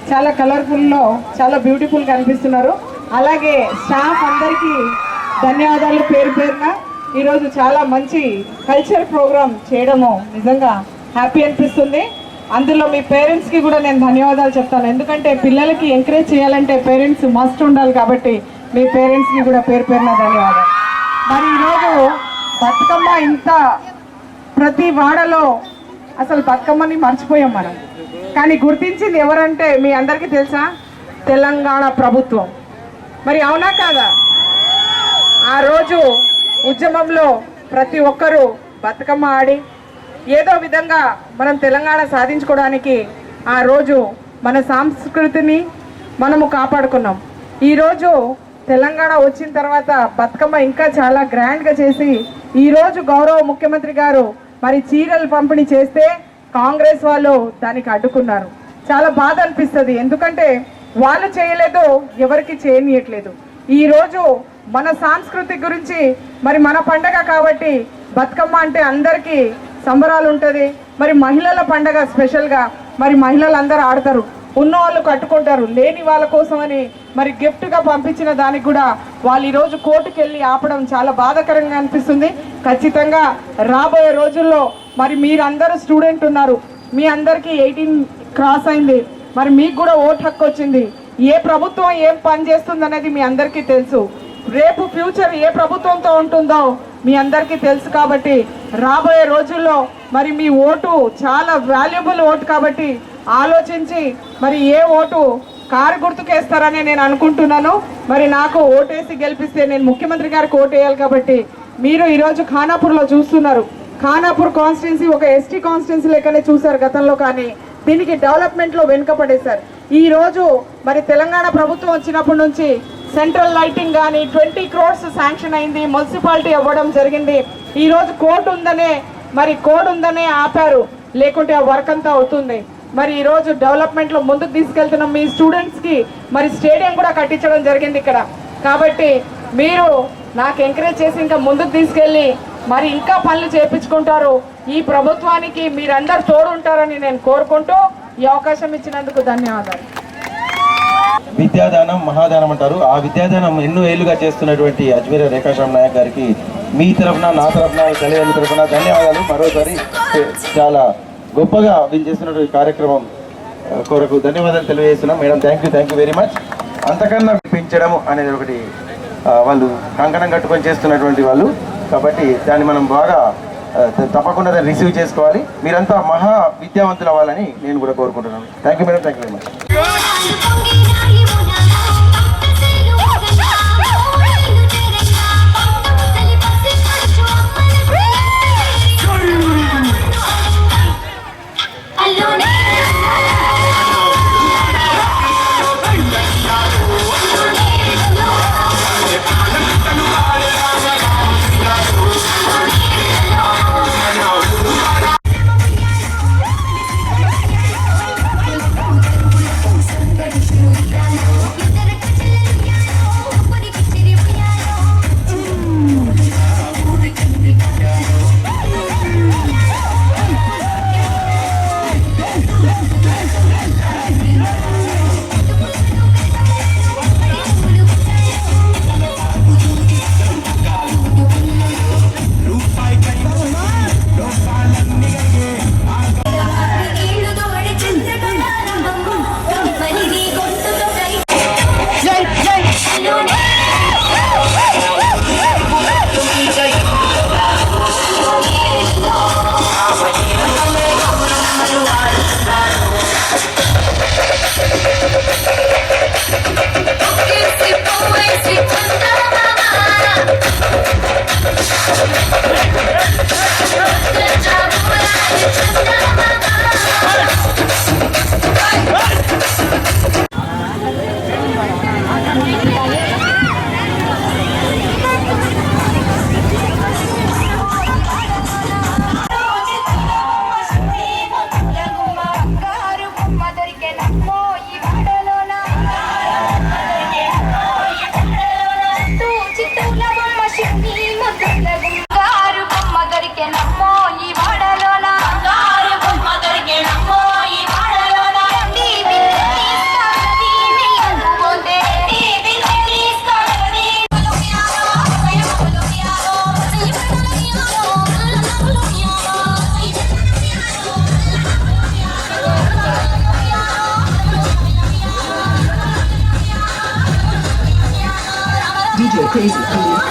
J: చాలా కలర్ఫుల్లో చాలా బ్యూటిఫుల్ కనిపిస్తున్నారు. అలాగే స్టాఫ్ అందరికీ ధన్యవాదాలు పేరు పేరున. ఈరోజు చాలా మంచి కల్చర్ ప్రోగ్రామ్ చేయడము నిజంగా హ్యాపీ అనిపిస్తుంది. అందులో మీ పేరెంట్స్కి కూడా నేను ధన్యవాదాలు చెప్తాను. ఎందుకంటే పిల్లలకి ఎంకరేజ్ చేయాలంటే పేరెంట్స్ మస్ట్ ఉండాలి కాబట్టి మీ పేరెంట్స్కి కూడా పేరు పేరున ధన్యవాదాలు. మరి ఈరోజు బతుకమ్మ ఇంత ప్రతి వాడలో అసలు బతుకమ్మని మర్చిపోయాం మనం. కానీ గుర్తించింది ఎవరంటే మీ అందరికీ తెలుసా? తెలంగాణ ప్రభుత్వం. మరి అవునా కాదా? ఆ రోజు ఉద్యమంలో ప్రతి ఒక్కరూ బతుకమ్మ ఆడి ఏదో విధంగా మనం తెలంగాణ సాధించుకోవడానికి ఆ రోజు మన సంస్కృతిని మనము కాపాడుకున్నాం. ఈరోజు తెలంగాణ వచ్చిన తర్వాత బతుకమ్మ ఇంకా చాలా గ్రాండ్గా చేసి ఈరోజు గౌరవ ముఖ్యమంత్రి గారు మరి చీరలు పంపిణీ చేస్తే కాంగ్రెస్ వాళ్ళు దానికి అడ్డుకున్నారు. చాలా బాధ అనిపిస్తుంది, ఎందుకంటే వాళ్ళు చేయలేదు, ఎవరికి చేయనీయట్లేదు. ఈరోజు మన సంస్కృతి గురించి మరి మన పండగ కాబట్టి బతుకమ్మ అంటే అందరికీ సంబరాలు ఉంటుంది. మరి మహిళల పండగ స్పెషల్గా మరి మహిళలు అందరూ ఆడతారు, ఉన్నవాళ్ళు కట్టుకుంటారు, లేని వాళ్ళ కోసమని మరి గిఫ్ట్గా పంపించిన దానికి కూడా వాళ్ళు ఈరోజు కోర్టుకు వెళ్ళి ఆపడం చాలా బాధాకరంగా అనిపిస్తుంది. ఖచ్చితంగా రాబోయే రోజుల్లో మరి మీరందరూ స్టూడెంట్ ఉన్నారు, మీ అందరికీ 18 క్రాస్ అయింది, మరి మీకు కూడా ఓటు హక్కు వచ్చింది. ఏ ప్రభుత్వం ఏం పని చేస్తుంది అనేది మీ అందరికీ తెలుసు. రేపు ఫ్యూచర్ ఏ ప్రభుత్వంతో ఉంటుందో మీ అందరికీ తెలుసు. కాబట్టి రాబోయే రోజుల్లో మరి మీ ఓటు చాలా వాల్యుబుల్ ఓటు కాబట్టి ఆలోచించి మరి ఏ ఓటు కారు గుర్తుకేస్తారని నేను అనుకుంటున్నాను. మరి నాకు ఓటేసి గెలిపిస్తే నేను ముఖ్యమంత్రి గారికి ఓటు వేయాలి. కాబట్టి మీరు ఈరోజు ఖానాపూర్లో చూస్తున్నారు, ఖానాపూర్ కాన్స్టిట్యున్సీ ఒక ఎస్టీ కాన్స్టిట్యున్సీ లెక్కనే చూశారు గతంలో, కానీ దీనికి డెవలప్మెంట్లో వెనుకపడేశారు. ఈరోజు మరి తెలంగాణ ప్రభుత్వం వచ్చినప్పటి నుంచి సెంట్రల్ లైటింగ్ కానీ 20 crores శాంక్షన్ అయింది, మున్సిపాలిటీ అవ్వడం జరిగింది. ఈరోజు కోడ్ ఉందనే ఆపారు, లేకుంటే ఆ వర్క్ అంతా అవుతుంది. మరి ఈరోజు డెవలప్మెంట్లో ముందుకు తీసుకెళ్తున్నాం. మీ స్టూడెంట్స్కి మరి స్టేడియం కూడా కట్టించడం జరిగింది ఇక్కడ. కాబట్టి మీరు నాకు ఎంకరేజ్ చేసి ఇంకా ముందుకు తీసుకెళ్ళి మరి ఇంకా పనులు చేయించుకుంటారు. ఈ ప్రభుత్వానికి మీరందరూ తోడు ఉంటారని నేను కోరుకుంటూ ఈ అవకాశం ఇచ్చినందుకు ధన్యవాదాలు.
K: విద్యాదానం మహాదానం అంటారు. ఆ విద్యాదానం ఎన్నో ఏళ్ళుగా చేస్తున్నటువంటి అజ్మీర్ రేఖాశ్యామ్ నాయక్ గారికి మీ తరఫున, నా తరఫున, తల్లిదండ్రుల తరఫున ధన్యవాదాలు. మరోసారి చాలా గొప్పగా వీళ్ళు చేస్తున్నటువంటి కార్యక్రమం కొరకు ధన్యవాదాలు తెలియజేస్తున్నాం. Madam thank you very much. అంతకన్నా పెంచడం అనేది ఒకటి వాళ్ళు కంకణం కట్టుకొని చేస్తున్నటువంటి వాళ్ళు, కాబట్టి దాన్ని మనం బాగా తప్పకుండా దాన్ని రిసీవ్ చేసుకోవాలి. మీరంతా మహా విద్యావంతులు అవ్వాలని నేను కూడా కోరుకుంటున్నాను. Thank you madam, thank you very much.
L: DJ Crazy Please.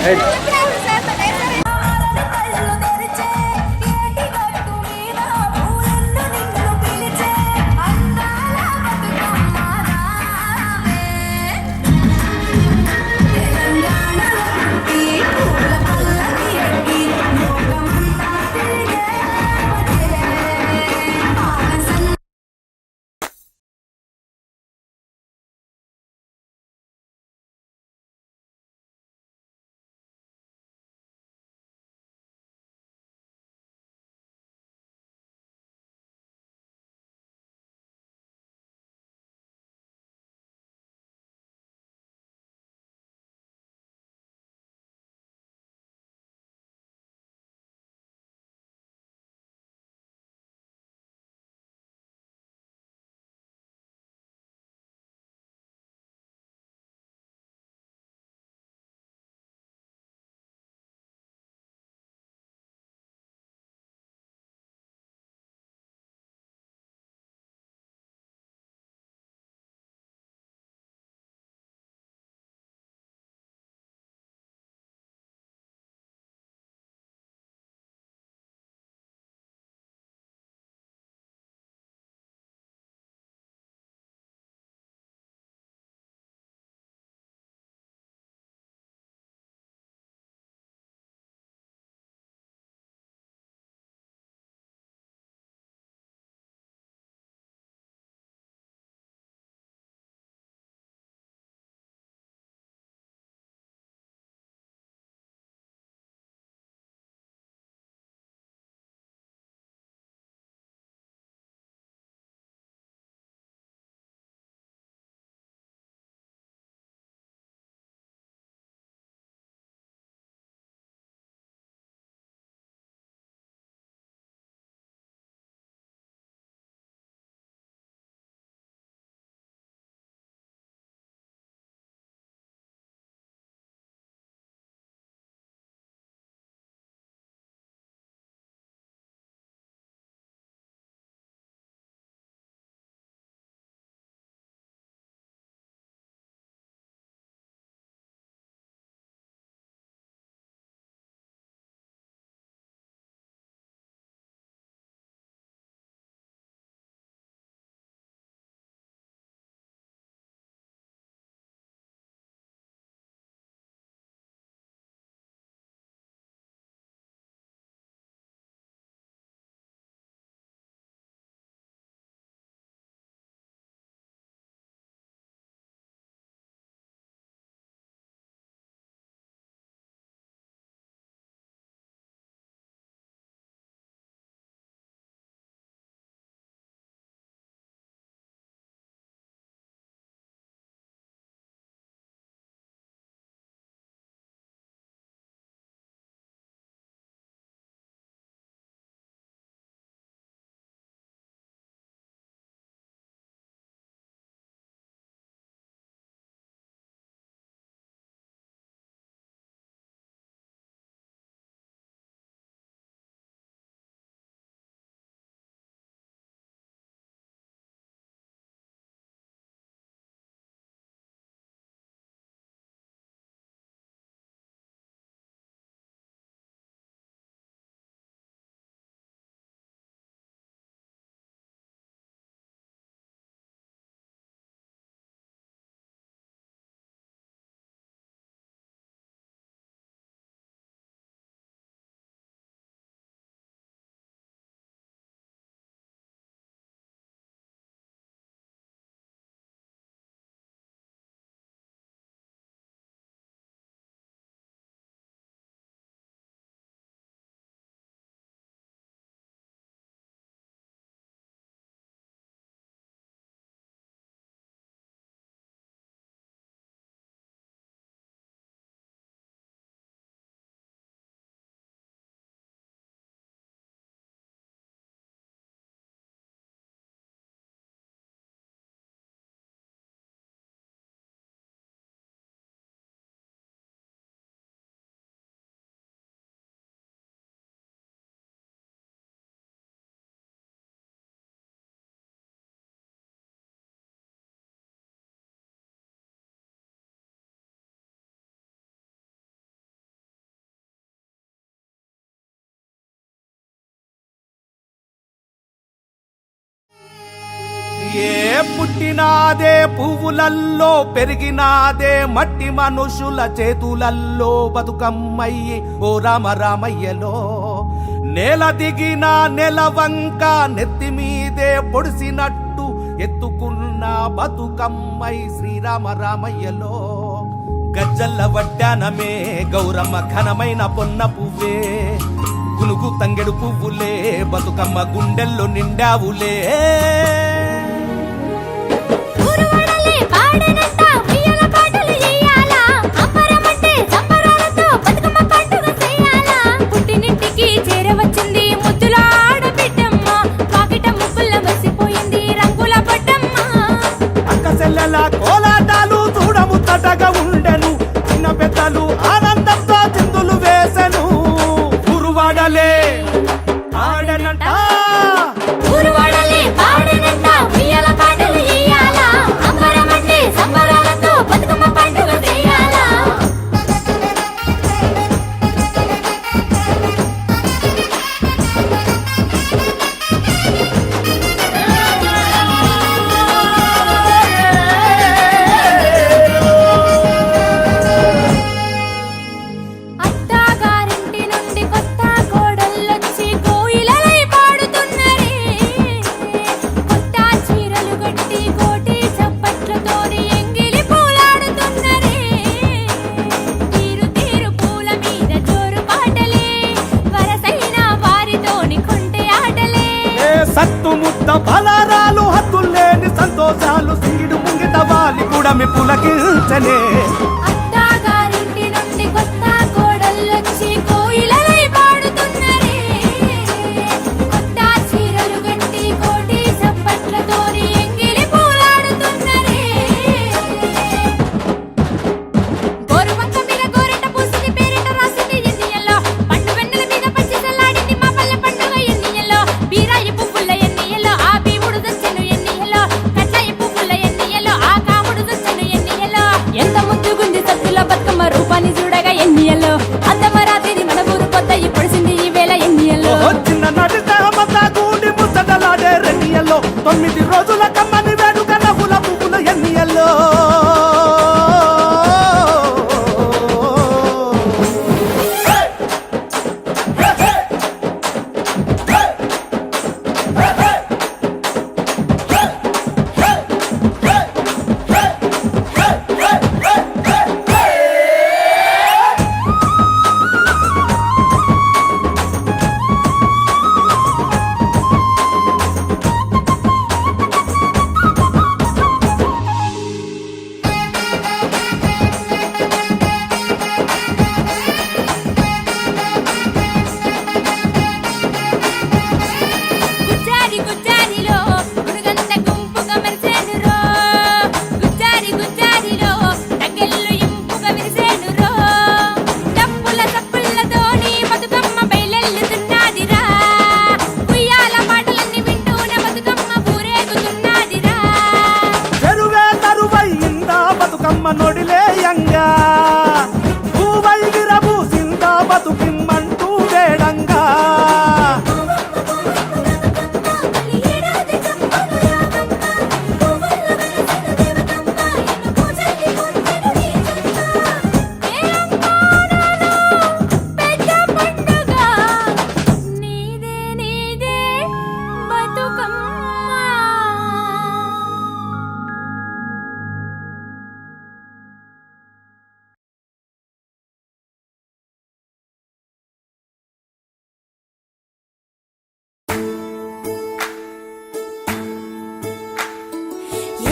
C: Hey.
F: పుట్టినాదే పువ్వులల్లో పెరిగినాదే మట్టి మనుషుల చేతులల్లో బతుకమ్మయ్యి ఓ రామ రామయ్యలో నేల దిగిన నెలవంక నెత్తి మీదే పొడిసినట్టు ఎత్తుకున్న బతుకమ్మై శ్రీరామ రామయ్యలో గజ్జల్ల వడ్డానమే గౌరమ్మ ఘనమైన పొన్న పువ్వే గునుగు తంగెడు పువ్వులే బతుకమ్మ గుండెల్లో నిండావులే
H: చేరవచ్చింది ముద్దుల ఆడబిడ్డమ్మ పాకిట ముగ్గుల వసిపోయింది రంగుల పడ్డమ్మ
F: అక్క చెల్లెల కోలాటాలు చూడముచ్చటగా ఉండెను చిన్న పెద్దలు ఆనందంతో చిందులు వేసెను ఊరువాడలే ఆడనంట
H: ఊరువాడలే పాడనంట ఉయ్యాల పాటలు ఇయ్యాల అంబరమంటే సంబరాలతో బతుకమ్మ పండుగ చేయాల అత్తగారింటి నుండి కొత్త కోడళ్ళొచ్చి కోయిలలై పాడుతున్నరే కొత్త చీరలు కట్టి కోటి చప్పట్లతోని ఎంగిలి పూలాడుతున్నరే తీరు తీరు పూల మీద జోరు పాటలే వరసైన వారితోని కొంటె ఆటలే
F: సత్తు ముద్ద బలారాలు హద్దులేని సంతోషాలు సింగిడు ముంగిట వాలి కూడా మీ పులకించనే
H: అత్తగారింటి నుండి కొత్త కోడళ్ళొచ్చి కోయిలలై పాడుతున్నరే కొత్త చీరలు కట్టి కోటి చప్పట్లతోని ఎంగిలి పూలాడుతున్నరే గోరువంక మీద గోరెంట పూసింది పేరిట రాసింది ఎన్నియల్లో పండు వెన్నెల మీద పచ్చి చల్లాడింది మా పల్లె పండుగ ఎన్నియల్లో బీరాయి పువ్వుల ఎన్నియల్లో ఆ బీవుడు దచ్చెను ఎన్నియల్లో కట్లాయి పువ్వుల ఎన్నియల్లో ఆ కాముడు దచ్చెను ఎన్నియల్లో ఎంత ముద్దుగుంది సత్తుల బతుకమ్మ రూపాన్ని చూడగా ఎన్నియల్లో అందమరాతిని మన ఊరు కొత్త ఇప్పడిసింది ఈ వేళ ఎన్నియల్లో
F: చిన్న నాటి సహమత కూడి ముచ్చటలాడే రెన్నియల్లో 9 రోజుల కమ్మని వేడుక నవ్వుల పువ్వుల ఎన్నియల్లో
H: గుజ్జారి గుజ్జారిలో గురుగంత గుంపుగా మెరిసేనురో గుజ్జారి గుజ్జారిలో తగ్గెల్లు ఇంపుగా విరిసేనురో డప్పుల చప్పులతోని బతుకమ్మ బయలెల్లుతున్నదిరా ఉయ్యాల పాటలన్నీ వింటూనే బతుకమ్మ ఊరేగుతున్నదిరా
F: చెరువే తరువయ్యిందా బతుకమ్మ నొడిలేయంగా పూవై విరబూసిందా బతుకిమ్మంటూ వేడంగా
H: ఏడాది చంపలు యాగమ్మ పువ్వుల వెలసిన దేవతమ్మ ఎన్ను పూజల్ని పొందెను నీ జంట పెద్ద పండుగ నీదే నీదే బతుకమ్మ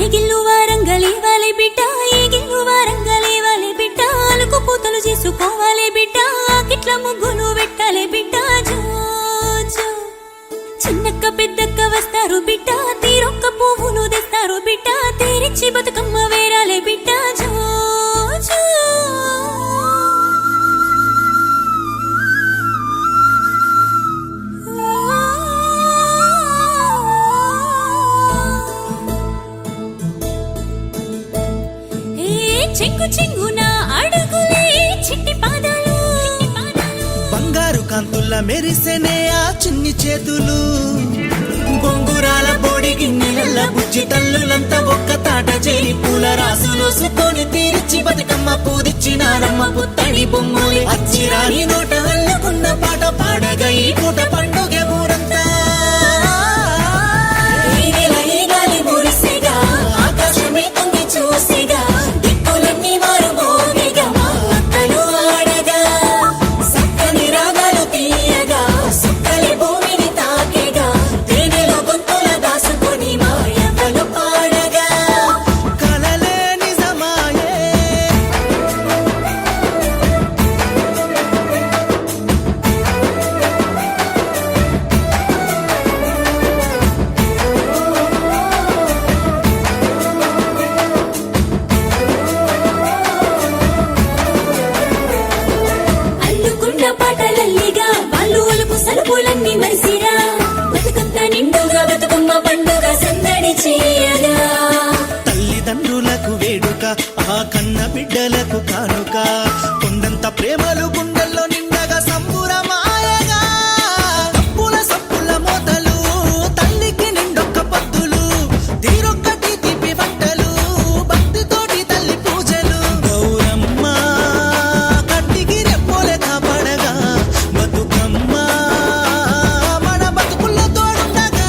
H: ఏగిల్లు వారంగలి వాలి బిడ్డ ఏగిల్లు వారంగలి వాలి బిడ్డ అలుకు పూతలు చేసుకోవాలి బిడ్డ గిట్ల ముగ్గులు పెట్టాలి బిడ్డ జో జో చిన్నక్క పెద్దక్క వస్తారు బిడ్డ తీరొక్క పువ్వులు తెస్తారు బిడ్డ తీరిచ్చి బతుకమ్మ వేరాలే బిడ్డ జో జో చెంగు చెంగున అడుగులే చిట్టి పాదాలు
A: బంగారు కాంతుల్ల మెరిసెనే ఆ చిన్ని చేతులు బొంగురాల బోడి గిన్నెల బుజ్జి తల్లులంత నాట చేరి పూల రాసులోసుకొని తీరిచ్చి బతుకమ్మ పూదిచ్చినారమ్మ పుత్తడి బొమ్మలే అచ్చిరాని నోట అల్లకున్న పాట పాడగా ఈ పూట పండుగ ఊరంతా ఆకాశమే తొంగి చూసిగా దిక్కులన్నీ వారు మోగిగా మా అక్కలు ఆడగా సక్కని రాగాలు తీయగా సుక్కలి భూమిని తాకేగా తేనెలో గొంతుల దాసుకొని మా యవ్వలు పాడగా కలలే నిజమాయే అల్లుకున్న పాటలల్లిగా వాళ్ళు ఒలుపు సలుపులన్నీ మరిసిరా బతుకంతా నిండుగా బతుకమ్మ పండుగ సందడి చేయగా తల్లిదండ్రులకు వేడుక ఆ కన్న బిడ్డలకు కానుక కొండంత ప్రేమలు గుండెల్లో నిండగా సంబురమాయగా తప్పుల సప్పుల మోతలు తల్లికి నిండొక్క పొద్దులు తీరొక్కటి తీపి వంటలు భక్తితోటి తల్లి పూజలు గౌరమ్మ కంటికి రెప్పోలే కాపాడగా బతుకమ్మ మన బతుకుల్లో తోడుండగా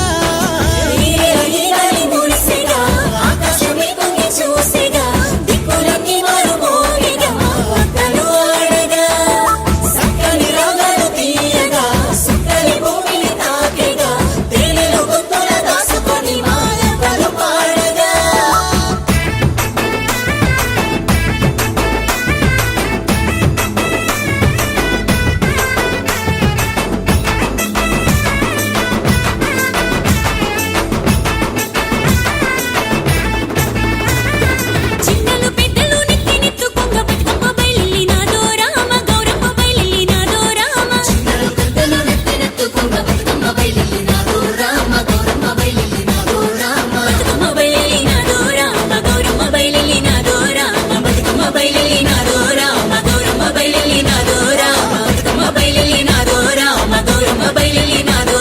A: ఆకాశమే కొంగి చూసిగా దిక్కులన్నీ వారు మోగిగా అక్కలు ఆడగా సక్కని రాగాలు తీయగా సుక్కలి భూమిని తాకేగా తేనెలో గొంతుల దాసుకొని మాయలు పాడగా చిన్నలు పెద్దలు నెత్తి నెత్తుకొంగ బతుకమ్మ బయలెల్లినాదో రామ గౌరమ్మ బయలెల్లినాదో రామ చిన్నలు పెద్దలు నెత్తి నెత్తుకొంగ బతుకమ్మ బయలెల్లినాదో రామ గౌరమ్మ బయలెల్లినాదో రామ బతుకమ్మ బయలెల్లినాదో రామ గౌరమ్మ బయలెల్లినాదో రామ బతుకమ్మ బయలెల్లినాదో రామ గౌరమ్మ బయలెల్లినాదో రామ బతుకమ్మ బయలెల్లినాదో రామ గౌరమ్మ బయలెల్లినాదో